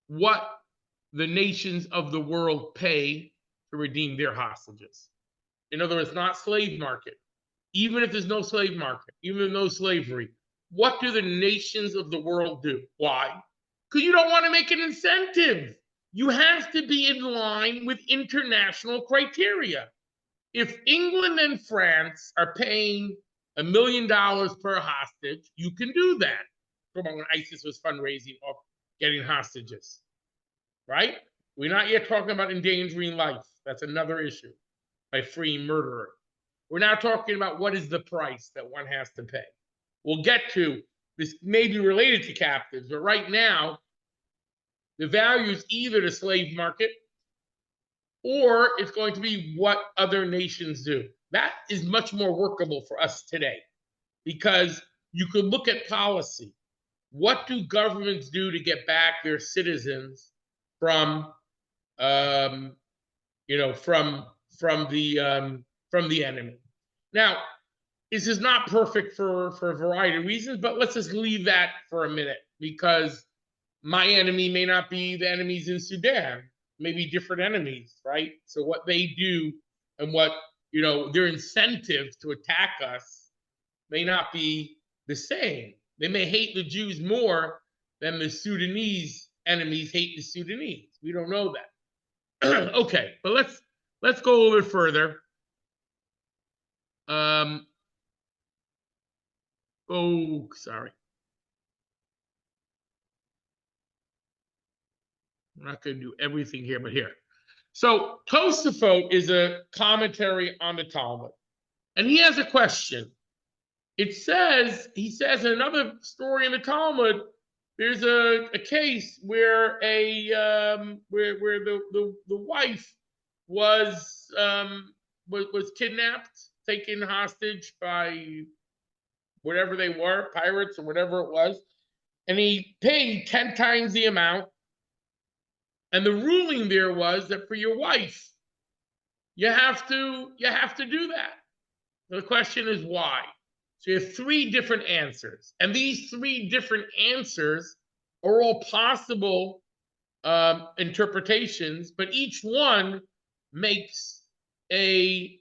what the nations of the world pay to redeem their hostages. In other words, not slave market. Even if there's no slave market, even if no slavery, what do the nations of the world do? Why? Because you don't want to make an incentive. You have to be in line with international criteria. If England and France are paying $1 million per hostage, you can do that. From when ISIS was fundraising or getting hostages, right? We're not yet talking about endangering life. That's another issue by freeing murderer. We're now talking about what is the price that one has to pay. We'll get to this, may be related to captives, but right now, the value is either the slave market or it's going to be what other nations do. That is much more workable for us today because you could look at policy. What do governments do to get back their citizens from the enemy? Now, this is not perfect for a variety of reasons, but let's just leave that for a minute because my enemy may not be the enemies in Sudan, maybe different enemies, right? So what they do and what, their incentives to attack us may not be the same. They may hate the Jews more than the Sudanese enemies hate the Sudanese. We don't know that. Okay, but let's go a little bit further. Sorry. I'm not going to do everything here, but here. So Tosafot is a commentary on the Talmud, and he has a question. He says in another story in the Talmud, there's a case where where the wife was kidnapped, taken hostage by whatever they were, pirates or whatever it was, and he paid 10 times the amount. And the ruling there was that for your wife, you have to do that. So the question is why? So you have three different answers, and these three different answers are all possible interpretations, but each one makes a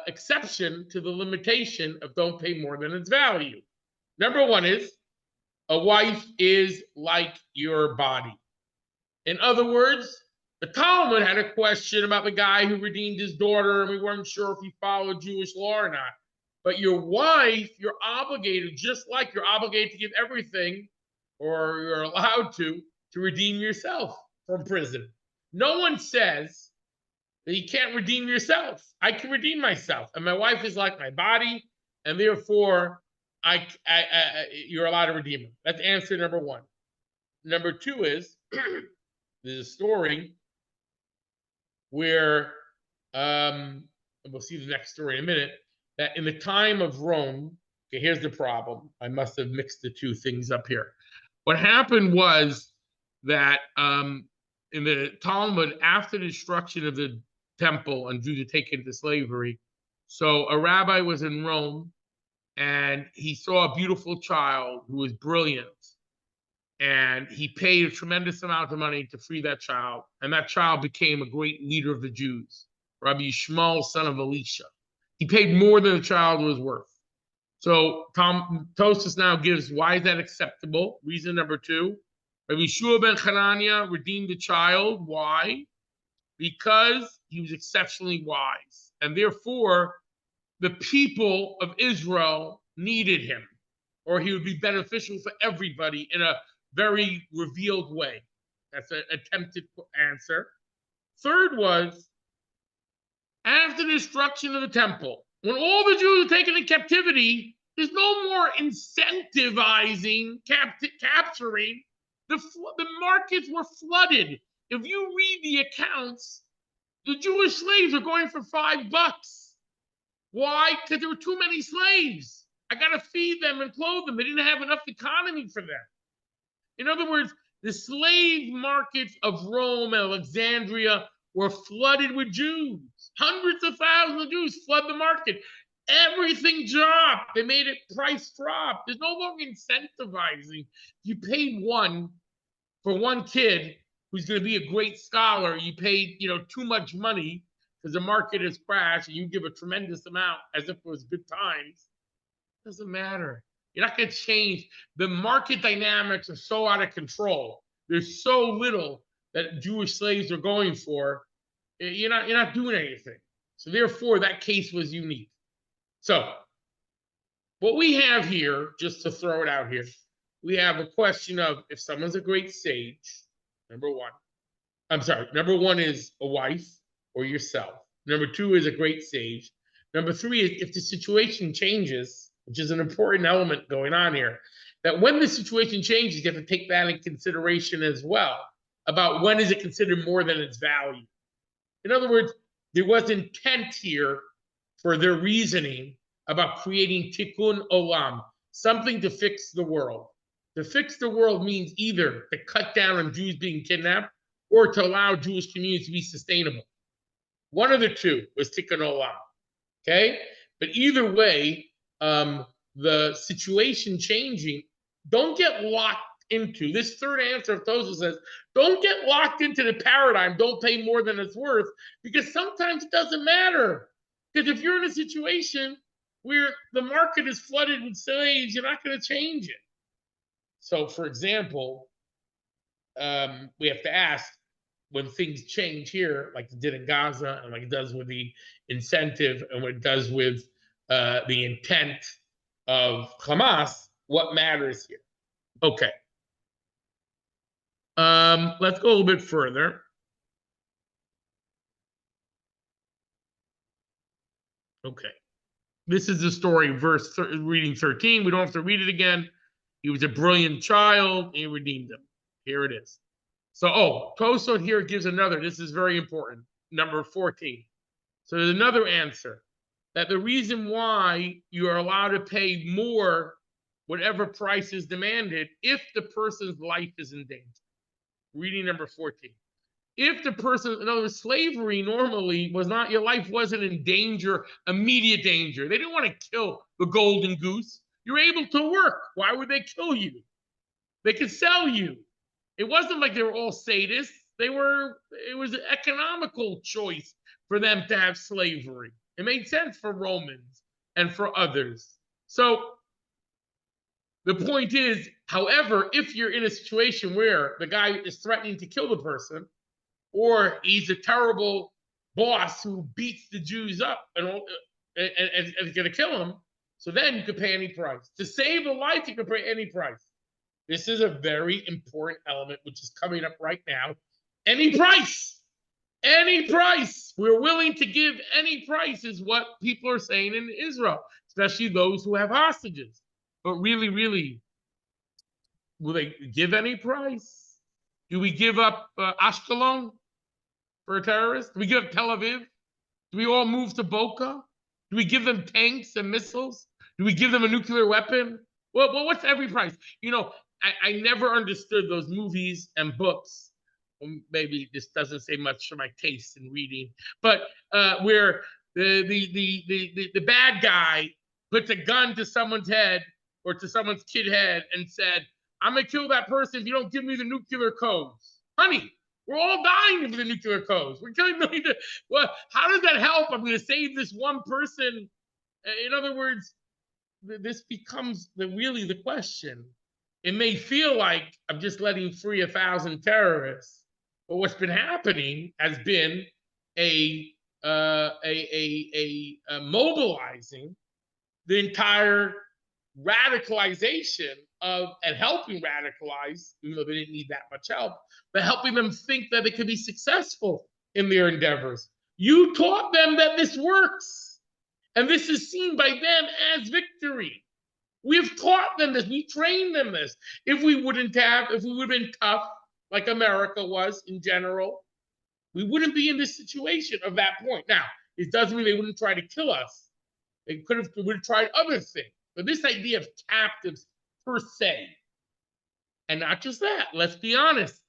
exception to the limitation of don't pay more than its value. Number one is a wife is like your body. In other words, the Talmud had a question about the guy who redeemed his daughter, and we weren't sure if he followed Jewish law or not. But your wife, you're obligated, just like you're obligated to give everything, or you're allowed to redeem yourself from prison. No one says that you can't redeem yourself. I can redeem myself, and my wife is like my body, and therefore you're allowed to redeem her. That's answer number one. Number two is there's a story where we'll see the next story in a minute, that in the time of Rome, okay, here's the problem. I must have mixed the two things up here. What happened was that in the Talmud, after the destruction of the temple and Jews were taken into slavery, so a rabbi was in Rome and he saw a beautiful child who was brilliant. And he paid a tremendous amount of money to free that child. And that child became a great leader of the Jews, Rabbi Yishmael, son of Elisha. He paid more than the child was worth. So Tosfos now gives why is that acceptable? Reason number two, Rabbi Yeshua ben Hananiah redeemed the child. Why? Because he was exceptionally wise. And therefore, the people of Israel needed him, or he would be beneficial for everybody in a very revealed way. That's an attempted answer. Third was, after the destruction of the temple, when all the Jews were taken in captivity, there's no more incentivizing, capturing. The markets were flooded. If you read the accounts, the Jewish slaves are going for $5. Why? Because there were too many slaves. I got to feed them and clothe them. They didn't have enough economy for them. In other words, the slave markets of Rome and Alexandria were flooded with Jews. Hundreds of thousands of Jews flood the market. Everything dropped. They made it price drop. There's no longer incentivizing. You paid one for one kid who's going to be a great scholar. You paid, too much money because the market has crashed, and you give a tremendous amount as if it was good times. It doesn't matter. You're not going to change. The market dynamics are so out of control. There's so little that Jewish slaves are going for. You're not doing anything. So therefore, that case was unique. So what we have here, just to throw it out here, we have a question of if someone's a great sage, number one. Number one is a wife or yourself. Number two is a great sage. Number three is if the situation changes, which is an important element going on here, that when the situation changes, you have to take that in consideration as well, about when is it considered more than its value. In other words, there was intent here for their reasoning about creating tikkun olam, something to fix the world. To fix the world means either to cut down on Jews being kidnapped or to allow Jewish communities to be sustainable. One of the two was tikkun olam, okay? But either way, the situation changing, don't get locked into this third answer of Tosfos says, don't get locked into the paradigm, don't pay more than it's worth, because sometimes it doesn't matter. Because if you're in a situation where the market is flooded with slaves, you're not going to change it. So, for example, we have to ask, when things change here, like it did in Gaza, and like it does with the incentive, and what it does with the intent of Hamas, what matters here? Okay. Let's go a little bit further. Okay. This is the story, reading 13. We don't have to read it again. He was a brilliant child. He redeemed him. Here it is. So, Tosot here gives another. This is very important. Number 14. So there's another answer. That the reason why you are allowed to pay more, whatever price is demanded, if the person's life is in danger. Reading number 14. If the person, in other words, slavery normally was not, your life wasn't in danger, immediate danger. They didn't want to kill the golden goose. You're able to work. Why would they kill you? They could sell you. It wasn't like they were all sadists. It was an economical choice for them to have slavery. It made sense for Romans and for others. So the point is, however, if you're in a situation where the guy is threatening to kill the person, or he's a terrible boss who beats the Jews up and is going to kill them, so then you could pay any price. To save a life, you can pay any price. This is a very important element, which is coming up right now. Any price. Any price. We're willing to give any price is what people are saying in Israel, especially those who have hostages. But really, really, will they give any price? Do we give up Ashkelon for a terrorist? Do we give up Tel Aviv? Do we all move to Boca? Do we give them tanks and missiles? Do we give them a nuclear weapon? Well, what's every price? You know, I never understood those movies and books. Maybe this doesn't say much for my taste in reading, but where the bad guy puts a gun to someone's head or to someone's kid head and said, "I'm gonna kill that person if you don't give me the nuclear codes." Honey, we're all dying for the nuclear codes. We're killing millions. Well, how does that help? I'm going to save this one person. In other words, this becomes really the question. It may feel like I'm just letting free 1,000 terrorists, but what's been happening has been a mobilizing the entire radicalization of, and helping radicalize, even though they didn't need that much help, but helping them think that they could be successful in their endeavors. You taught them that this works, and this is seen by them as victory. We've taught them this. We trained them this. If we would have been tough, like America was in general, we wouldn't be in this situation of that point. Now, it doesn't mean they wouldn't try to kill us. They would have tried other things. But this idea of captives per se, and not just that, let's be honest,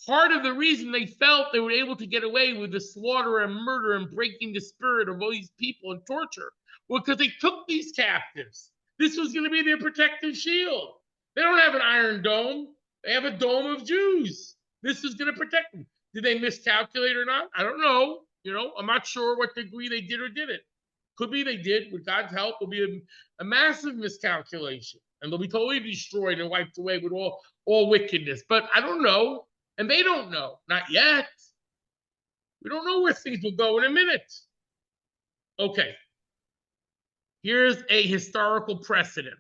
part of the reason they felt they were able to get away with the slaughter and murder and breaking the spirit of all these people and torture was because they took these captives. This was going to be their protective shield. They don't have an iron dome. They have a dome of Jews. This is going to protect them. Did they miscalculate or not? I don't know. You know, I'm not sure what degree they did or didn't. Could be they did. With God's help, it'll be a massive miscalculation. And they'll be totally destroyed and wiped away with all wickedness. But I don't know. And they don't know. Not yet. We don't know where things will go in a minute. Okay. Here's a historical precedent.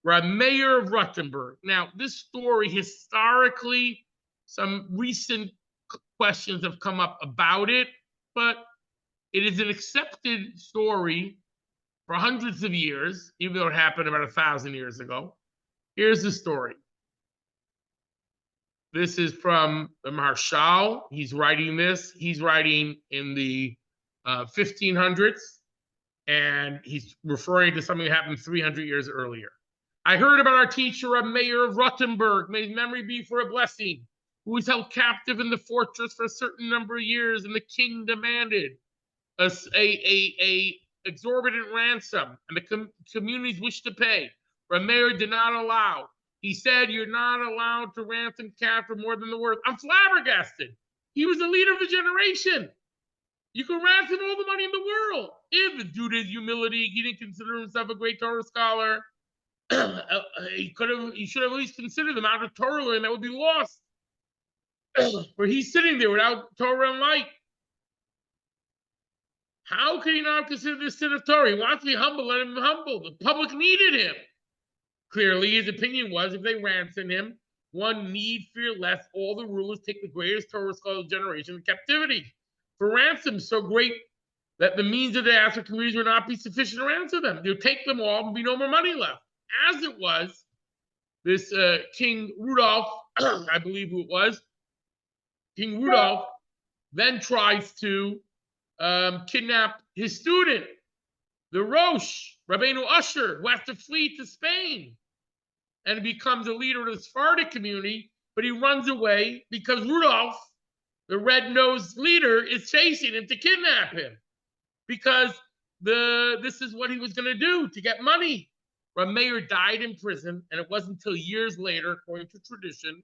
Mayor of Rothenburg. Now, this story, historically, some recent questions have come up about it, but it is an accepted story for hundreds of years, even though it happened about 1,000 years ago. Here's the story. This is from the Maharshal. He's writing this. He's writing in the 1500s, and he's referring to something that happened 300 years earlier. I heard about our teacher, a mayor of Rothenburg, may his memory be for a blessing, who was held captive in the fortress for a certain number of years, and the king demanded a exorbitant ransom, and the communities wished to pay. Mayor did not allow. He said, "You're not allowed to ransom captive more than the worth." I'm flabbergasted. He was the leader of the generation. You can ransom all the money in the world. If due to his humility, he didn't consider himself a great Torah scholar, he should have at least considered them out of Torah, and that would be lost. where he's sitting there without Torah and light. How can he not consider this sin of Torah? He wants to be humble, let him be humble. The public needed him. Clearly, his opinion was if they ransom him, one need fear less all the rulers take the greatest Torah scholar generation in captivity. For ransom so great that the means of the African communities would not be sufficient to ransom them. They would take them all and be no more money left. As it was, this King Rudolph, I believe who it was, King Rudolph then tries to kidnap his student, the Rosh, Rabbeinu Usher, who has to flee to Spain and becomes a leader of the Sephardic community, but he runs away because Rudolph, the red-nosed leader, is chasing him to kidnap him because this is what he was going to do to get money. Rameir died in prison, and it wasn't until years later, according to tradition,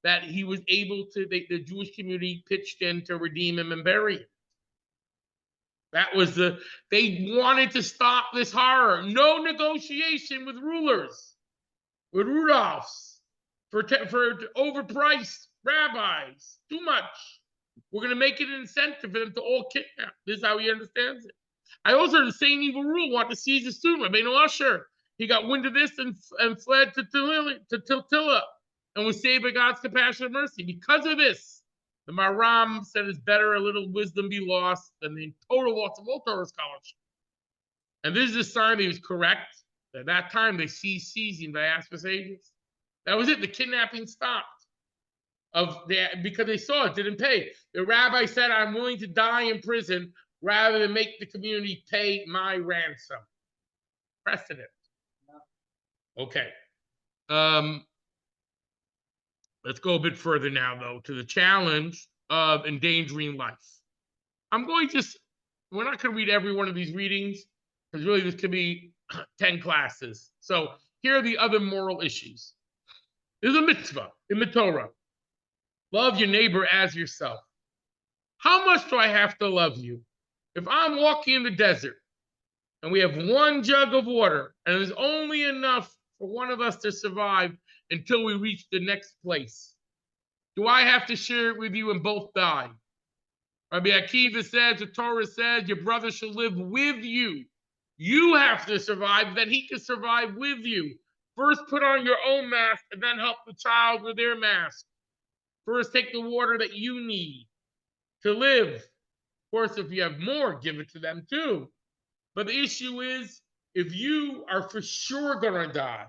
that he was able to, the Jewish community pitched in to redeem him and bury him. That was they wanted to stop this horror. No negotiation with rulers, with Rudolphs, for overpriced rabbis. Too much. We're going to make it an incentive for them to all kidnap. This is how he understands it. I also heard the same evil rule wanted to seize the student, Rabbeinu Usher. He got wind of this and fled to Tiltilla and was saved by God's compassion and mercy. Because of this, the Maram said it's better a little wisdom be lost than the total loss of all Torah scholarship. And this is a sign that he was correct. At that time, they ceased seizing by Aspasages. That was it. The kidnapping stopped. Because they saw it didn't pay. The rabbi said, I'm willing to die in prison rather than make the community pay my ransom. Precedent. Okay. Let's go a bit further now, though, to the challenge of endangering life. We're not going to read every one of these readings, because really this could be 10 classes. So here are the other moral issues. There's a mitzvah in the Torah. Love your neighbor as yourself. How much do I have to love you? If I'm walking in the desert and we have one jug of water and there's only enough for one of us to survive until we reach the next place, do I have to share it with you and both die? Rabbi Akiva says, the Torah says, your brother shall live with you. You have to survive, then he can survive with you. First put on your own mask and then help the child with their mask. First take the water that you need to live. Of course, if you have more, give it to them too. But the issue is, if you are for sure gonna die,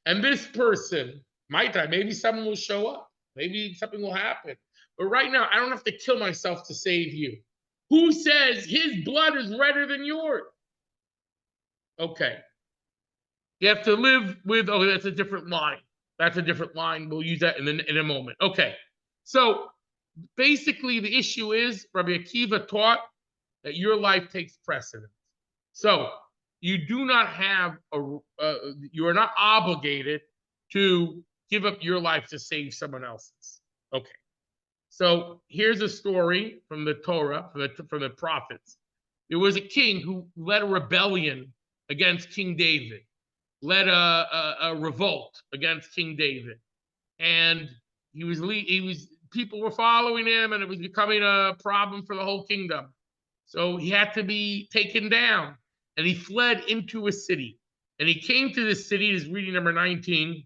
and this person might die, maybe someone will show up, maybe something will happen. But right now, I don't have to kill myself to save you. Who says his blood is redder than yours? Okay. You have to live with, oh, that's a different line. That's a different line. We'll use that in a moment. Okay. So basically, the issue is Rabbi Akiva taught that your life takes precedence. So you do not have you are not obligated to give up your life to save someone else's. Okay. So here's a story from the Torah, from the prophets. There was a king who led a rebellion against King David, led a revolt against King David, and people were following him, and it was becoming a problem for the whole kingdom. So he had to be taken down, and he fled into a city. And he came to this city, this is reading number 19,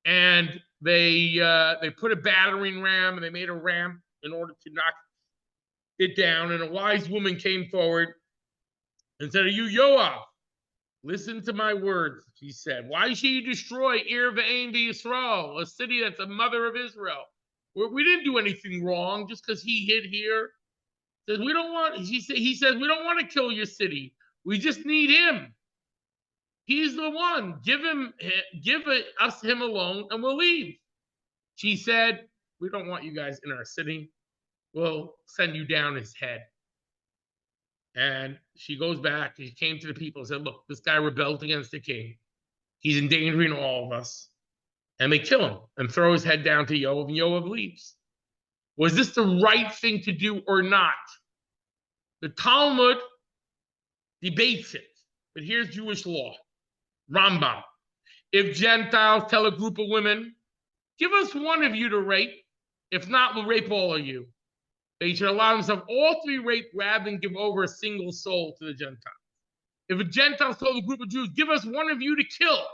and they put a battering ram, and they made a ramp in order to knock it down. And a wise woman came forward and said, "Are you Yoav? Listen to my words," she said. "Why should you destroy Ir Ve'ein Yisrael, a city that's the mother of Israel? We didn't do anything wrong just because he hid here." Says, "We don't want," he says, "we don't want to kill your city. We just need him. He's the one. Give us him alone, and we'll leave." She said, "We don't want you guys in our city. We'll send you down his head." And she goes back, and she came to the people and said, "Look, this guy rebelled against the king. He's endangering all of us." And they kill him and throw his head down to Yoav, and Yoav leaves. Was this the right thing to do or not? The Talmud debates it, but here's Jewish law. Rambam: if Gentiles tell a group of women, "Give us one of you to rape," If not, we'll rape all of you. They should allow themselves all to be raped rather than give over a single soul to the Gentiles. If a Gentile told a group of Jews, give us one of you to kill,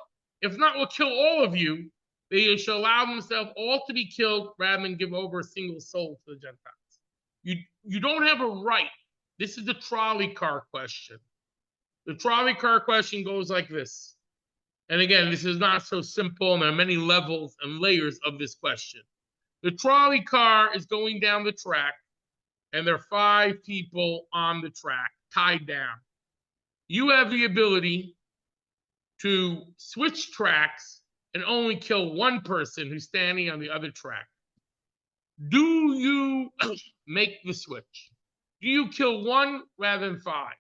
if not, we'll kill all of you, they should allow themselves all to be killed rather than give over a single soul to the Gentiles. You don't have a right. This is the trolley car question. The trolley car question goes like this. And again, this is not so simple, and there are many levels and layers of this question. The trolley car is going down the track, and there are 5 people on the track, tied down. You have the ability to switch tracks and only kill one person who's standing on the other track. Do you make the switch? Do you kill one rather than 5?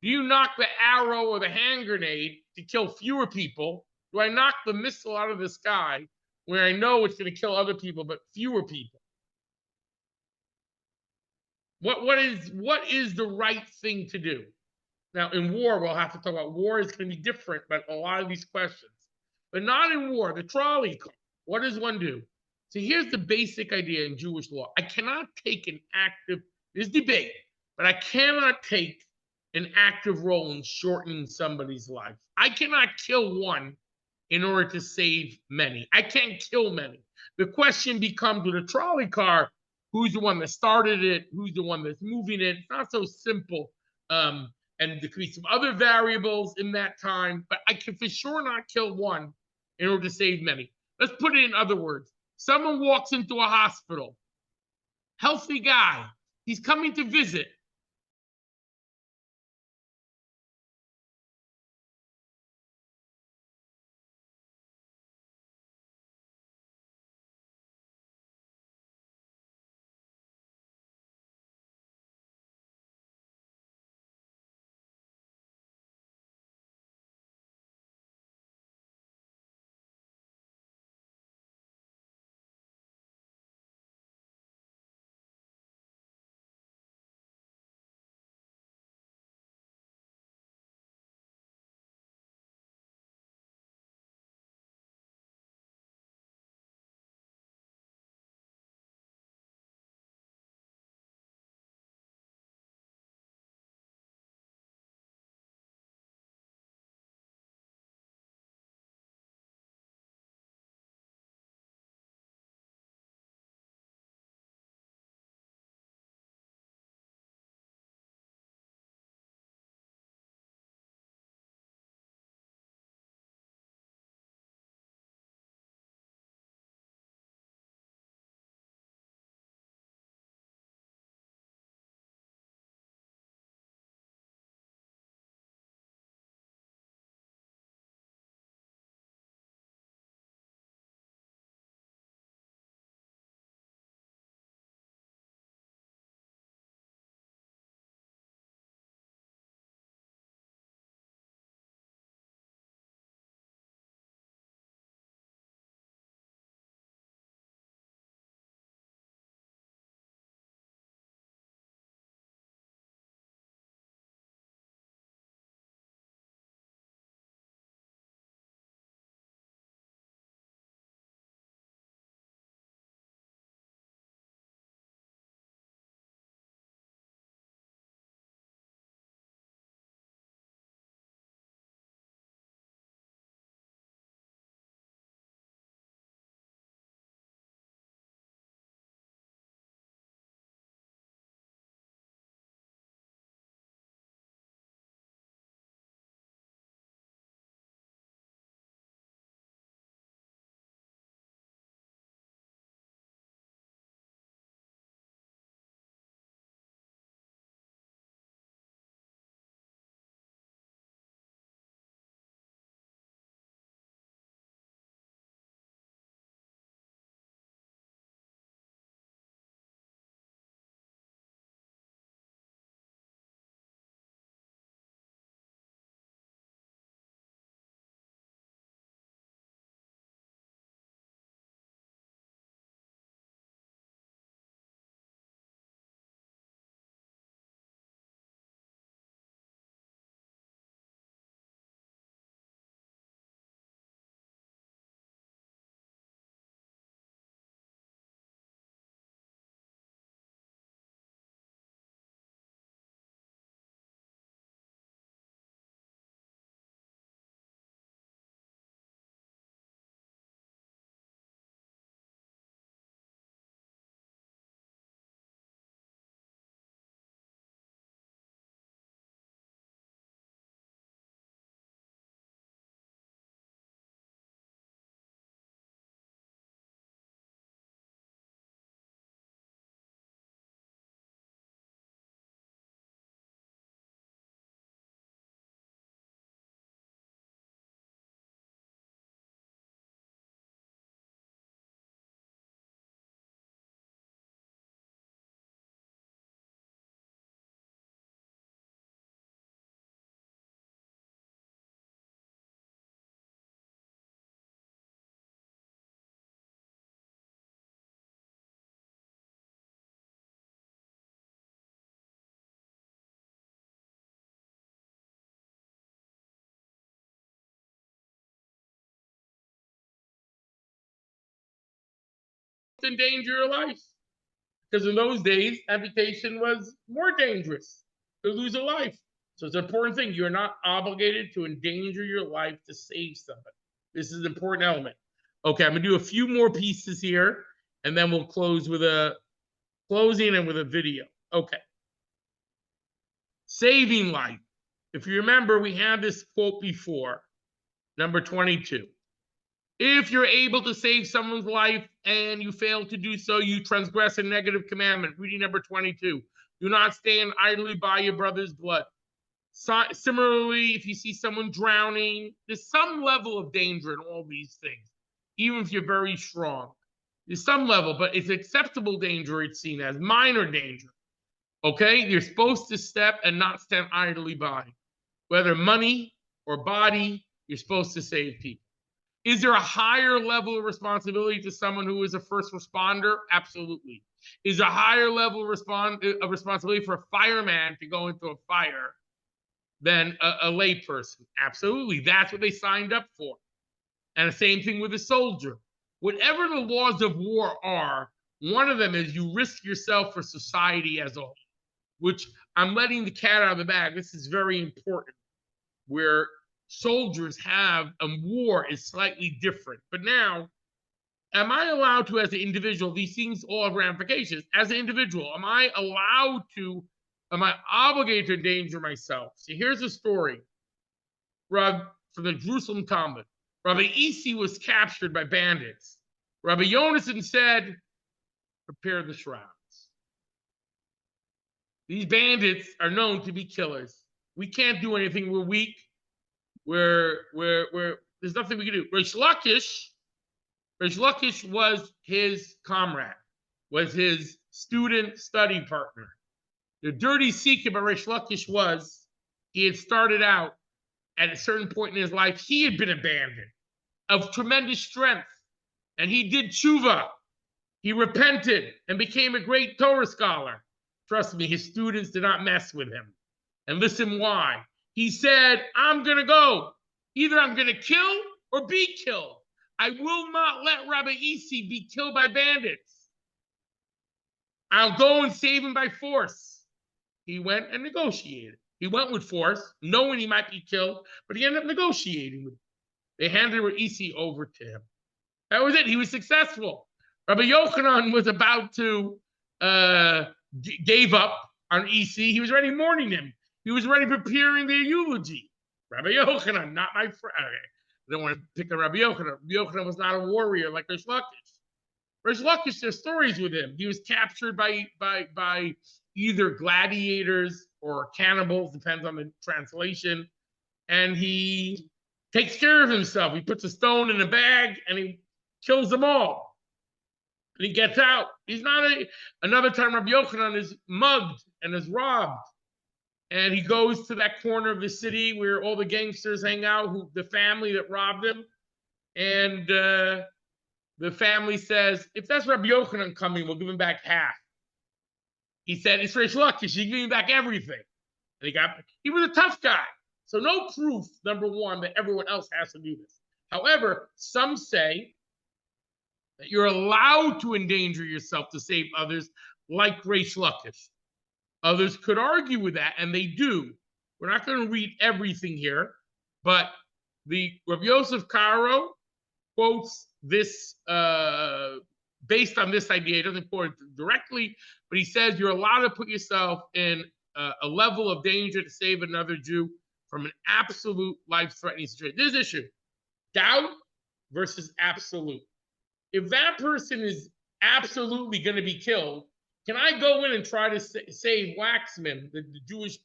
Do you knock the arrow or the hand grenade to kill fewer people? Do I knock the missile out of the sky where I know it's going to kill other people, but fewer people? What is the right thing to do? Now, in war, we'll have to talk about war is going to be different, but a lot of these questions. But not in war, the trolley car. What does one do? So here's the basic idea in Jewish law. I cannot take an active, there's debate, but I cannot take an active role in shortening somebody's life. I cannot kill one in order to save many. I can't kill many. The question becomes with a trolley car, who's the one that started it? Who's the one that's moving it? It's not so simple. And there could be some other variables in that time, but I can for sure not kill one in order to save many. Let's put it in other words. Someone walks into a hospital, healthy guy, he's coming to visit. endanger your life. Because in those days, amputation was more dangerous to lose a life. So it's an important thing. You're not obligated to endanger your life to save somebody. This is an important element. Okay, I'm gonna do a few more pieces here, and then we'll close with a closing and with a video. Okay. Saving life. If you remember, we had this quote before, number 22. If you're able to save someone's life and you fail to do so, you transgress a negative commandment. Reading number 22. Do not stand idly by your brother's blood. Similarly, if you see someone drowning, there's some level of danger in all these things, even if you're very strong. There's some level, but it's acceptable danger, it's seen as minor danger. Okay? You're supposed to step and not stand idly by. Whether money or body, you're supposed to save people. Is there a higher level of responsibility to someone who is a first responder? Absolutely. Is there a higher level of responsibility for a fireman to go into a fire than a lay person? Absolutely. That's what they signed up for. And the same thing with a soldier. Whatever the laws of war are, one of them is you risk yourself for society as a whole, which I'm letting the cat out of the bag. This is very important, where soldiers have, and war is slightly different. But now, am I allowed to, as an individual, these things all have ramifications, as an individual, am I obligated to endanger myself? See, here's a story, Rav, from the Jerusalem Talmud. Rabbi Isi was captured by bandits. Rabbi Yonasan said, prepare the shrouds. These bandits are known to be killers. We can't do anything. We're weak. There's nothing we can do. Reish Lakish was his comrade, was his student study partner. The dirty secret about Reish Lakish was he had started out at a certain point in his life, he had been a bandit of tremendous strength, and he did tshuva. He repented and became a great Torah scholar. Trust me, his students did not mess with him. And listen why. He said, I'm going to go. Either I'm going to kill or be killed. I will not let Rabbi Isi be killed by bandits. I'll go and save him by force. He went and negotiated. He went with force, knowing he might be killed, but he ended up negotiating with him. They handed Isi over to him. That was it. He was successful. Rabbi Yochanan was about to gave up on Isi. He was already mourning him. He was already preparing their eulogy. Rabbi Yochanan, not my friend. I don't want to pick on Rabbi Yochanan. Rabbi Yochanan was not a warrior like Reish Lakish. Reish Lakish, there's stories with him. He was captured by either gladiators or cannibals, depends on the translation. And he takes care of himself. He puts a stone in a bag and he kills them all. And he gets out. He's not another time Rabbi Yochanan is mugged and is robbed. And he goes to that corner of the city where all the gangsters hang out, the family that robbed him. And the family says, if that's Rabbi Yochanan coming, we'll give him back half. He said, it's Reish Lakish, you give me back everything. And he was a tough guy. So no proof, number one, that everyone else has to do this. However, some say that you're allowed to endanger yourself to save others, like Reish Lakish. Others could argue with that, and they do. We're not going to read everything here, but the Rav Yosef Karo quotes this based on this idea. He doesn't quote it directly, but he says you're allowed to put yourself in a level of danger to save another Jew from an absolute life-threatening situation. This issue, doubt versus absolute. If that person is absolutely going to be killed, can I go in and try to save Waxman, the Jewish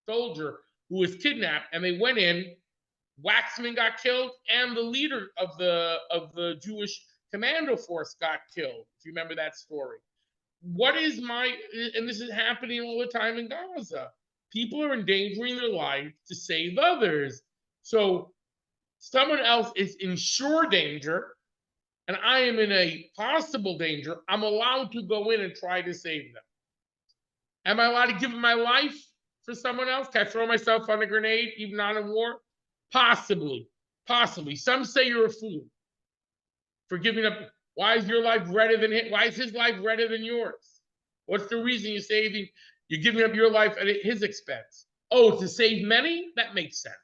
soldier who was kidnapped, and they went in, Waxman got killed, and the leader of the Jewish commando force got killed, if you remember that story. And this is happening all the time in Gaza. People are endangering their life to save others. So someone else is in sure danger, and I am in a possible danger. I'm allowed to go in and try to save them. Am I allowed to give my life for someone else? Can I throw myself on a grenade, even not in war? Possibly. Some say you're a fool for giving up. Why is your life redder than his? Why is his life redder than yours? What's the reason you're giving up your life at his expense? Oh, to save many? That makes sense.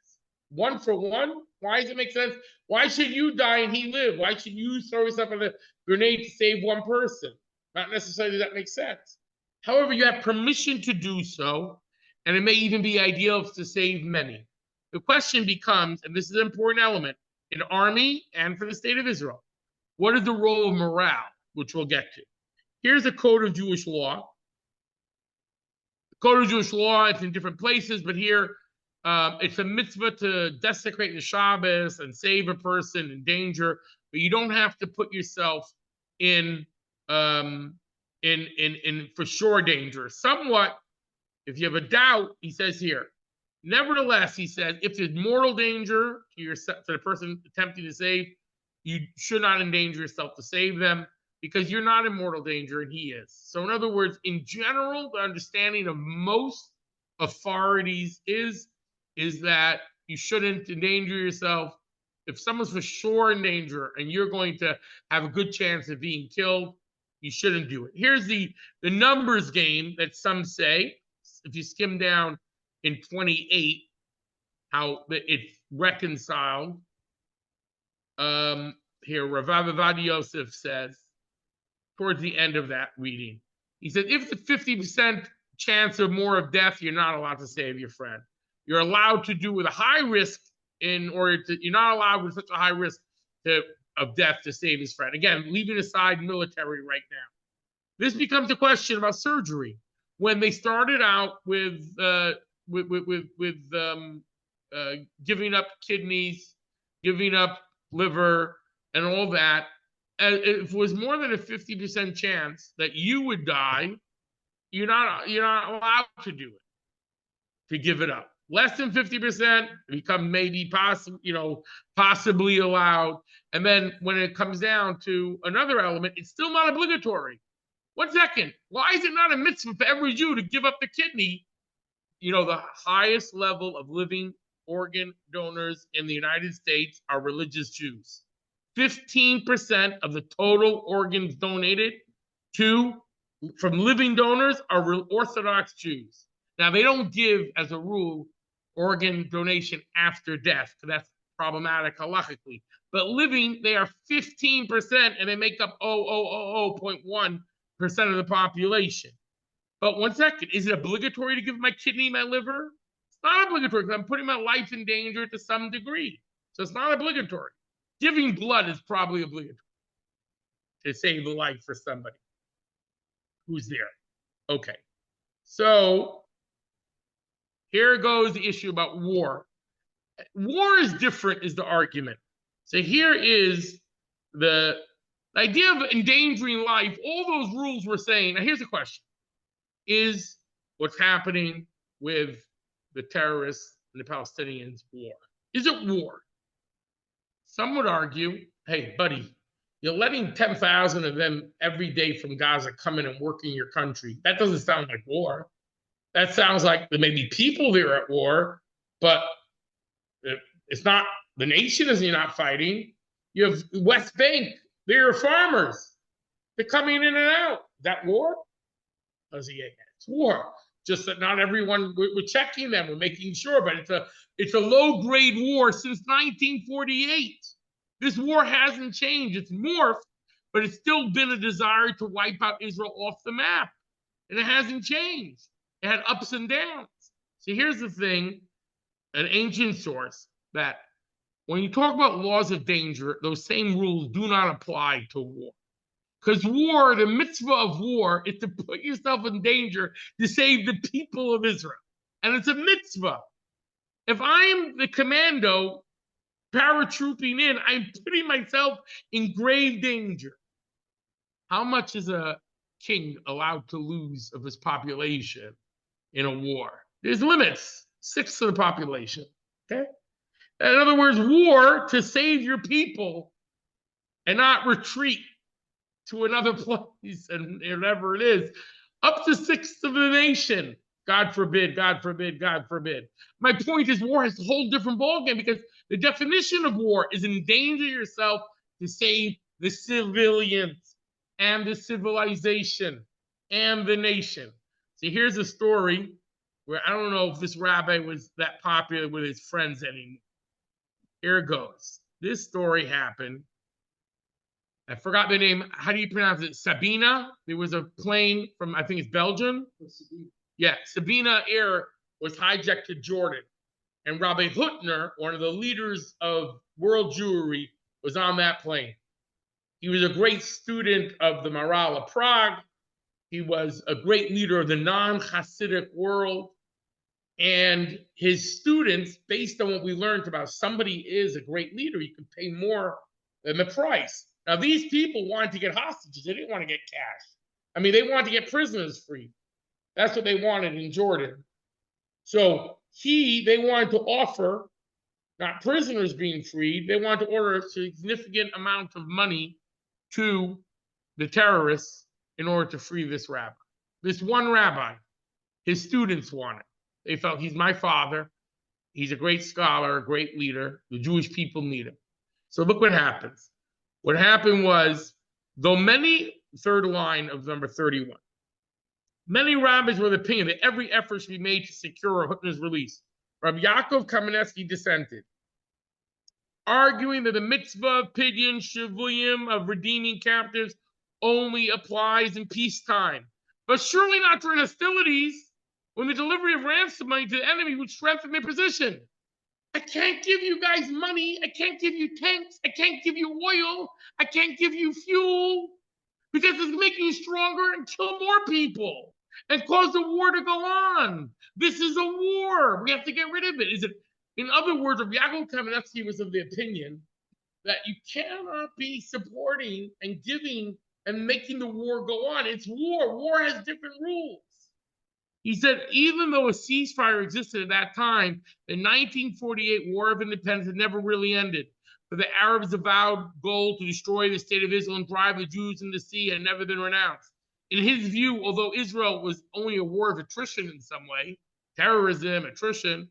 One for one? Why does it make sense? Why should you die and he live? Why should you throw yourself in a grenade to save one person? Not necessarily that makes sense. However, you have permission to do so, and it may even be ideal to save many. The question becomes, and this is an important element, in army and for the state of Israel, what is the role of morale, which we'll get to? Here's a code of Jewish law. The code of Jewish law, it's in different places, but here it's a mitzvah to desecrate the Shabbos and save a person in danger, but you don't have to put yourself in for sure danger. Somewhat, if you have a doubt, he says here, nevertheless, he says, if there's mortal danger to the person attempting to save, you should not endanger yourself to save them because you're not in mortal danger and he is. So in other words, in general, the understanding of most authorities is that you shouldn't endanger yourself. If someone's for sure in danger and you're going to have a good chance of being killed, you shouldn't do it. Here's the numbers game that some say, if you skim down in 28, how it's reconciled. Here, Rav Avad Yosef says, towards the end of that reading, he said, if the 50% chance or more of death, you're not allowed to save your friend. You're allowed to do with a high risk you're not allowed with such a high risk of death to save his friend. Again, leaving aside military right now. This becomes a question about surgery. When they started out with giving up kidneys, giving up liver, and all that, if it was more than a 50% chance that you would die, you're not allowed to do it, to give it up. Less than 50% become maybe possibly allowed. And then when it comes down to another element, it's still not obligatory. 1 second. Why is it not a mitzvah for every Jew to give up the kidney? The highest level of living organ donors in the United States are religious Jews. 15% of the total organs donated from living donors are Orthodox Jews. Now, they don't give, as a rule, organ donation after death, because that's problematic halachically. But living, they are 15%, and they make up 0.1% of the population. But 1 second, is it obligatory to give my kidney, my liver? It's not obligatory because I'm putting my life in danger to some degree. So it's not obligatory. Giving blood is probably obligatory to save the life for somebody who's there. Okay. So here goes the issue about war. War is different, is the argument. So here is the idea of endangering life. All those rules we're saying. Now here's the question. Is what's happening with the terrorists and the Palestinians war? Is it war? Some would argue, hey, buddy, you're letting 10,000 of them every day from Gaza come in and work in your country. That doesn't sound like war. That sounds like there may be people there at war, but it's not, the nation is not fighting. You have West Bank, they're farmers. They're coming in and out. Is that war? It's war. Just that not everyone, we're checking them, we're making sure, but it's a low-grade war since 1948. This war hasn't changed. It's morphed, but it's still been a desire to wipe out Israel off the map. And it hasn't changed. It had ups and downs. So here's the thing, an ancient source, that when you talk about laws of danger, those same rules do not apply to war. Because war, the mitzvah of war, is to put yourself in danger to save the people of Israel. And it's a mitzvah. If I'm the commando paratrooping in, I'm putting myself in grave danger. How much is a king allowed to lose of his population in a war? There's limits, 1/6 of the population, okay? In other words, war to save your people and not retreat to another place and whatever it is, up to 1/6 of the nation. God forbid, God forbid, God forbid. My point is war has a whole different ballgame because the definition of war is endanger yourself to save the civilians, and the civilization, and the nation. See, here's a story where I don't know if this rabbi was that popular with his friends anymore. Here it goes. This story happened. I forgot the name. How do you pronounce it? Sabina. There was a plane from, I think it's Belgium. Yeah, Sabina Air was hijacked to Jordan. And Rabbi Hutner, one of the leaders of world Jewry, was on that plane. He was a great student of the Maharal of Prague. He was a great leader of the non-Hasidic world. And his students, based on what we learned about somebody is a great leader, you can pay more than the price. Now, these people wanted to get hostages. They didn't want to get cash. I mean, they wanted to get prisoners free. That's what they wanted in Jordan. So they wanted to offer not prisoners being freed, they wanted to order a significant amount of money to the terrorists in order to free this rabbi. This one rabbi, his students wanted. They felt he's my father. He's a great scholar, a great leader. The Jewish people need him. So look what happens. What happened was, though many, third line of number 31, many rabbis were of the opinion that every effort should be made to secure Hutner's release. Rabbi Yaakov Kamenetsky dissented, arguing that the mitzvah of Pidyon Shivuim, of redeeming captives, only applies in peacetime, but surely not during hostilities, when the delivery of ransom money to the enemy would strengthen their position. I can't give you guys money. I can't give you tanks. I can't give you oil. I can't give you fuel, because it's making you stronger and kill more people and cause the war to go on. This is a war. We have to get rid of it. In other words, Yaakov Kamenetsky was of the opinion that you cannot be supporting and giving and making the war go on. It's war. War has different rules. He said, even though a ceasefire existed at that time, the 1948 War of Independence had never really ended. For the Arabs' avowed goal to destroy the state of Israel and drive the Jews into the sea had never been renounced. In his view, although Israel was only a war of attrition in some way, terrorism, attrition,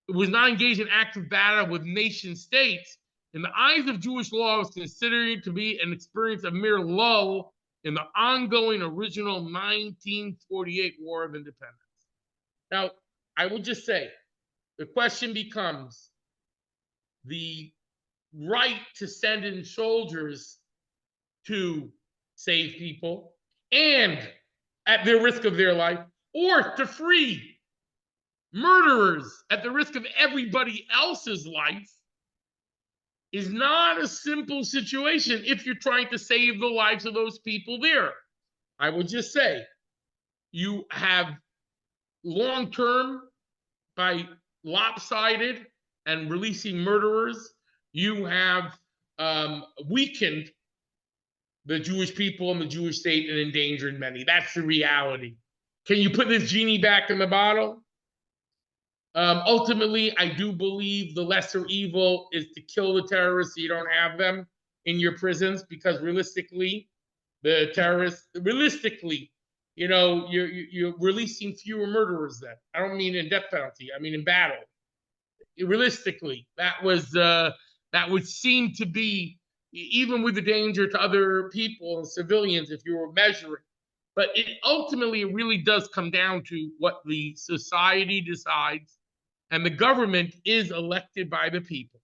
it was not engaged in active battle with nation states. In the eyes of Jewish law, it was considered to be an experience of mere lull in the ongoing original 1948 War of Independence. Now, I will just say, the question becomes the right to send in soldiers to save people and at the risk of their life, or to free murderers at the risk of everybody else's life, is not a simple situation if you're trying to save the lives of those people there. I would just say, you have long-term, by lopsided and releasing murderers, you have weakened the Jewish people and the Jewish state and endangered many. That's the reality. Can you put this genie back in the bottle? Ultimately, I do believe the lesser evil is to kill the terrorists so you don't have them in your prisons, because realistically, the terrorists, you're releasing fewer murderers then. I don't mean in death penalty, I mean in battle. Realistically, that would seem to be, even with the danger to other people and civilians, if you were measuring. But it ultimately really does come down to what the society decides, and the government is elected by the people.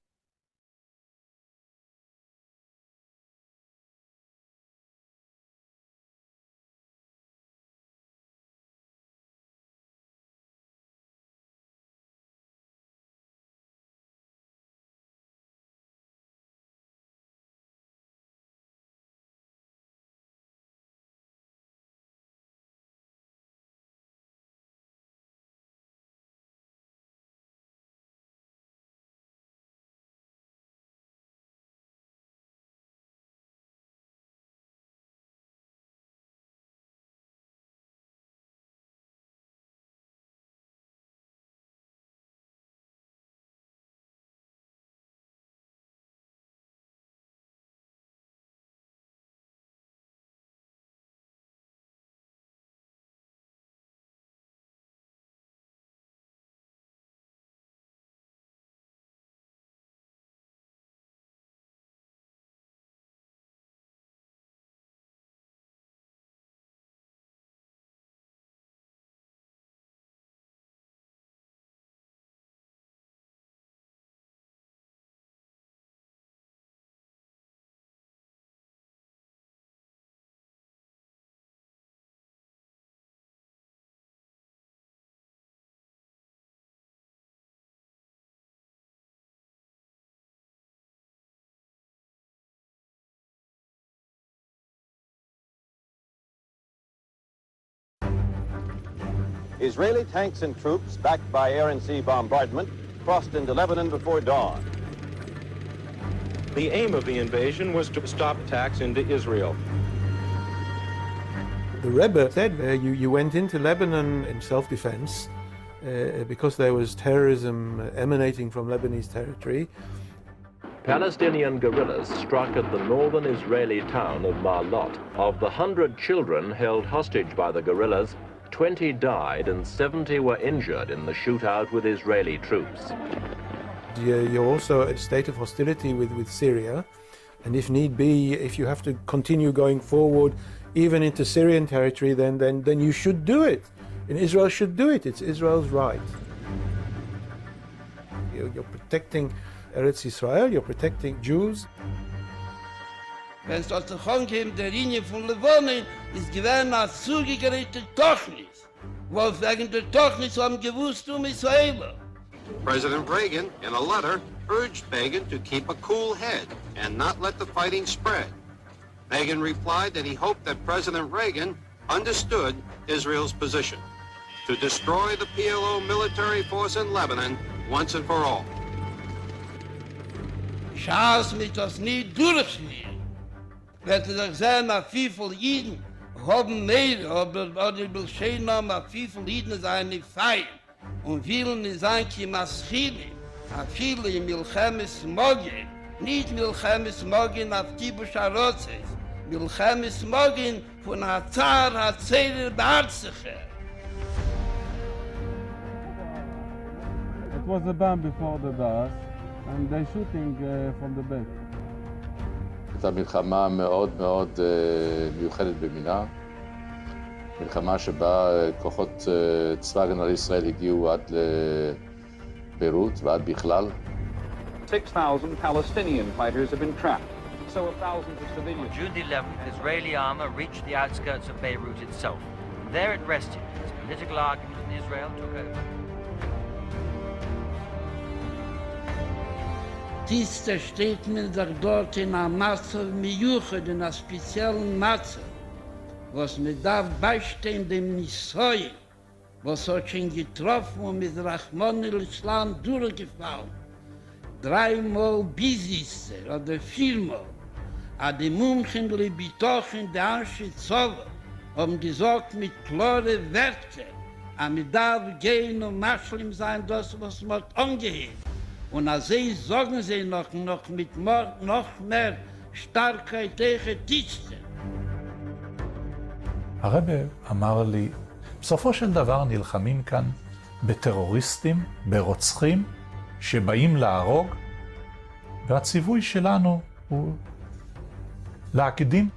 Israeli tanks and troops, backed by air and sea bombardment, crossed into Lebanon before dawn.
The aim of the invasion was to stop attacks into Israel.
The Rebbe said you went into Lebanon in self-defense because there was terrorism emanating from Lebanese territory.
Palestinian guerrillas struck at the northern Israeli town of Ma'alot. Of the 100 children held hostage by the guerrillas, 20 died and 70 were injured in the shootout with Israeli troops.
You're also in a state of hostility with Syria, and if need be, if you have to continue going forward even into Syrian territory, then you should do it. And Israel should do it. It's Israel's right. You're protecting Eretz Israel, you're protecting Jews.
Wenn es aus der Chonkim der Linie von Lebanon ist gewähnt als zugerichtete Tochnis, wo wegen der Tochnis haben gewusst Israel.
President Reagan, in a letter, urged Begin to keep a cool head and not let the fighting spread. Begin replied that he hoped that President Reagan understood Israel's position to destroy the PLO military force in Lebanon once and for all.
Schaas mit das nie durchführen. Wird sich sehen, dass viele Jiden haben mehr, aber die Belschehen haben, dass viele Jiden seine Feind. Und vielen ist eigentlich Maschine, a viele in Milchemes Mogen, nicht Milchemes Mogen auf Kibush HaRotzes, Milchemes Mogen von Hazar HaZerer Bearzicher.
It was a bomb before the bus, and they're shooting from the back.
הייתה מלחמה מאוד מאוד מיוחדת במינה. מלחמה שבה כוחות צבא הגנה לישראל הגיעו עד לביירות ועד בכלל.
6,000 Palestinian fighters have been trapped, so have thousands of civilians.
On June the 11th, Israeli armor reached the outskirts of Beirut itself. There it rested as political argument in Israel took over.
Dies steht mir dort in einer Masse Miuchet, in einer speziellen Masse, was mir darf beistehen dem Nisoy, was hat schon getroffen und mit Rachmon el-Islam durchgefallen. 3 Mal Bisisse oder 4 Mal. Aber die Mumchen, die Bitochen, der Anschi Zoller, haben gesagt mit klaren Wörtern, aber mir darf gehen und Maschlim sein, das, was man angehebt. Und als sie sagen sie noch mit noch mehr Starkheit tegen Tischchen.
הרבי אמר לי, בסופו של דבר נלחמים כאן בטרוריסטים, ברוצחים, שבאים להרוג, והציווי שלנו הוא להקדים.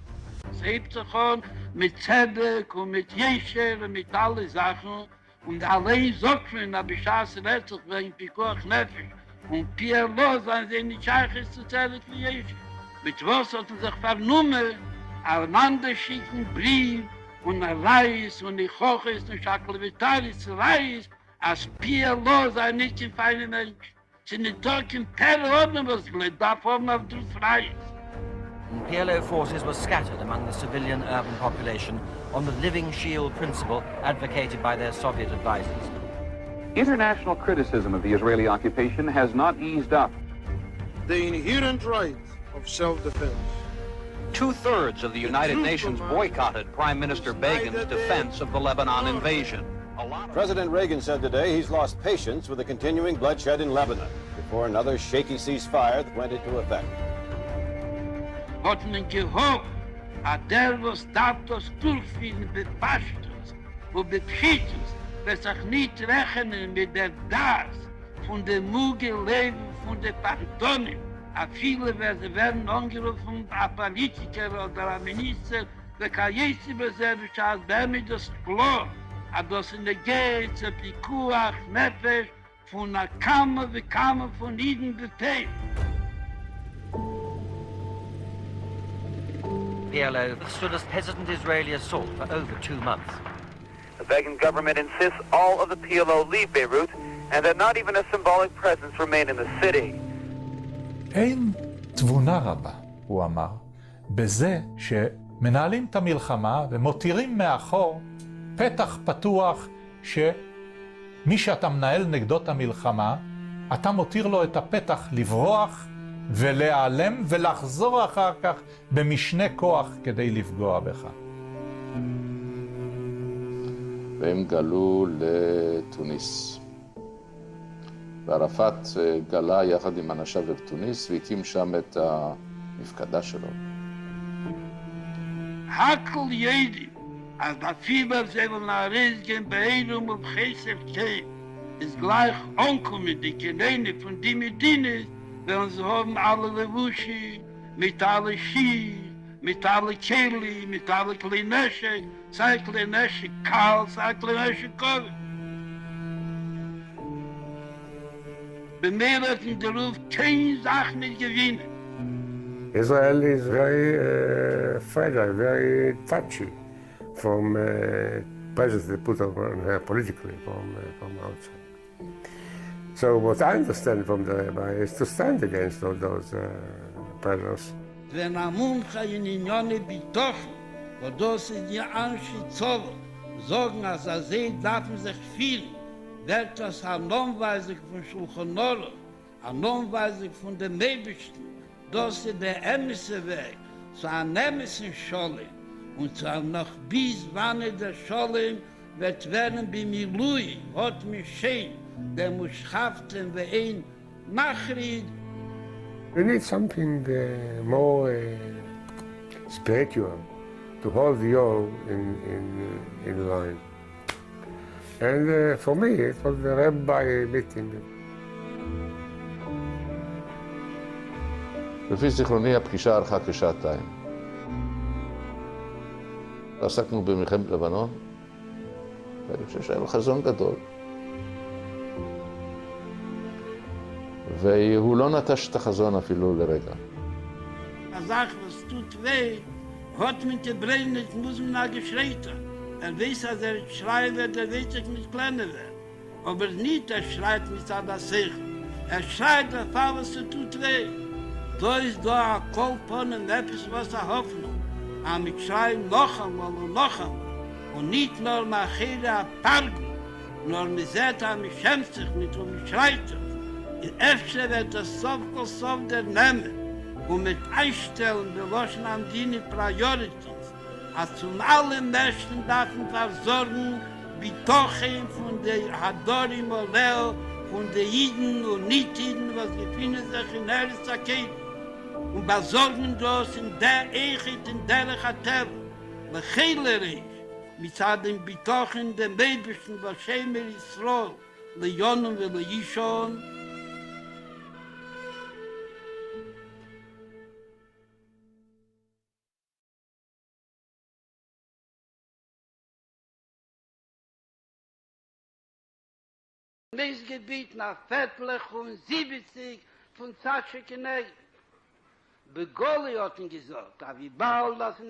Es hebt sich an mit Zedek und mit Jesher und mit allen Sachen. Und allein sagt man, aber ich hasse letztlich wegen Pikuach Nefesh. Und PLO seien sie nicht scheiches zu Zedek wie Jesher. Mit was hat er sich vernommen, einander schicken Brief und ein Reis und die Choches und Schakelvitaris Reis, als PLO sei nicht ein feiner Mensch. Sie sind doch in Terror, was bleibt, davon auf der Freiheit.
PLO forces were scattered among the civilian urban population on the living shield principle advocated by their Soviet advisors.
International criticism of the Israeli occupation has not eased up.
The inherent right of self-defense.
2/3 of the United Nations boycotted Prime Minister Begin's defense of the Lebanon invasion.
President Reagan said today he's lost patience with the continuing bloodshed in Lebanon before another shaky ceasefire went into effect.
Hat man gehofft, der was darf das durchführen mit Pashtus und mit Chitus, wird sich nicht rechnen mit der Das von dem Mugelleben von den Pantonen. A viele werden angerufen, a Politiker oder a Minister, der kann jetzt übersetzen, als bei mir das klar, dass in der Geld, der Pikuach, Nefesh, von einer Kammer wie Kammer von Iden befehlt.
PLO stood as hesitant Israeli assault for over 2 months.
The Begin government insists all of the PLO leave Beirut and that not even a symbolic presence remain in the city.
אין תבונה רבה, הוא אמר, בזה שמנהלים את המלחמה ומותירים מאחור פתח פתוח שמי שאתה מנהל נגדו את המלחמה, אתה מותיר לו את הפתח לברוח ולהיעלם ולחזור אחר כך במשנה כוח כדי לפגוע בך.
והם גלו לתוניס. וערפאת גלה יחד עם אנשיו בתוניס והקים שם את המפקדה שלו.
Hakel jedem, als der Fieber sie will nach Riesgen beheirung auf Chesef käme, ist gleich onkommen, die Kelene von die Medines, wenn sie haben alle Lewuschi, mit alle Ski, mit alle Kehli, mit alle Kleinesche, sei Kleinesche Karl, sei Kleinesche Kobe. Bemerkt in der Ruf keine Sache nicht gewinnen.
Israel is very fragile, very touchy from pressures they put on her politically from outside. So what I understand from the rabbi is to stand against all those pressures.
Wenn am Muncha in Unione bitochen, wo das ist die Anschi Zoll, sagen, als sie dürfen sich fühlen, wird das eine Normweisung von Schulchan Aruch, eine Normweisung von den Nebischten, das ist der ämste Weg zu einem ämsten Scholem und zu einem noch bis wann der Scholem wird werden bei Milui, hat mich schön, der muss schaften wie ein Nachried.
We need something more spiritual to hold the all in line. And for me, it was the rabbi meeting.
לפי זיכרוני, הפגישה ארכה כשעתיים. עסקנו במלחמת לבנון, ואני חושב שהיה לו חזון גדול. והוא לא נטש את החזון אפילו לרגע.
Sag, was tut weh, hat mit der Brein nicht, muss man geschreiten. Weiß, dass schreien wird, weiß ich nicht kleiner werden. Aber nicht, schreit mit der Sech. Schreit, was tut weh. Da ist da ein Kolpon und etwas, was Hoffnung. Aber mit schreien noch einmal und noch einmal. Und nicht nur nachher ein Pargen, nur mit Zeta, mit schämt sich nicht und mit schreit sich. In Efter wird das Sov der Nehmen und mit Einstellen beloschen an die Priorities. Als zum allen Menschen darf man versorgen, wie Tochen von der Hadorim und Leo, von den Jiden und Nicht-Jiden, was befinden sich in Erzakei. Und besorgen das in der Echid, in der Chater, lechelerig, mit den Bitochen, den Nebischen, was Shemer Yisroel, Leonen und Leishon. Gebiet nach Vettlech und 70 von Zatsche Keneg. Begoli hat ihn gesagt, aber wie bald lassen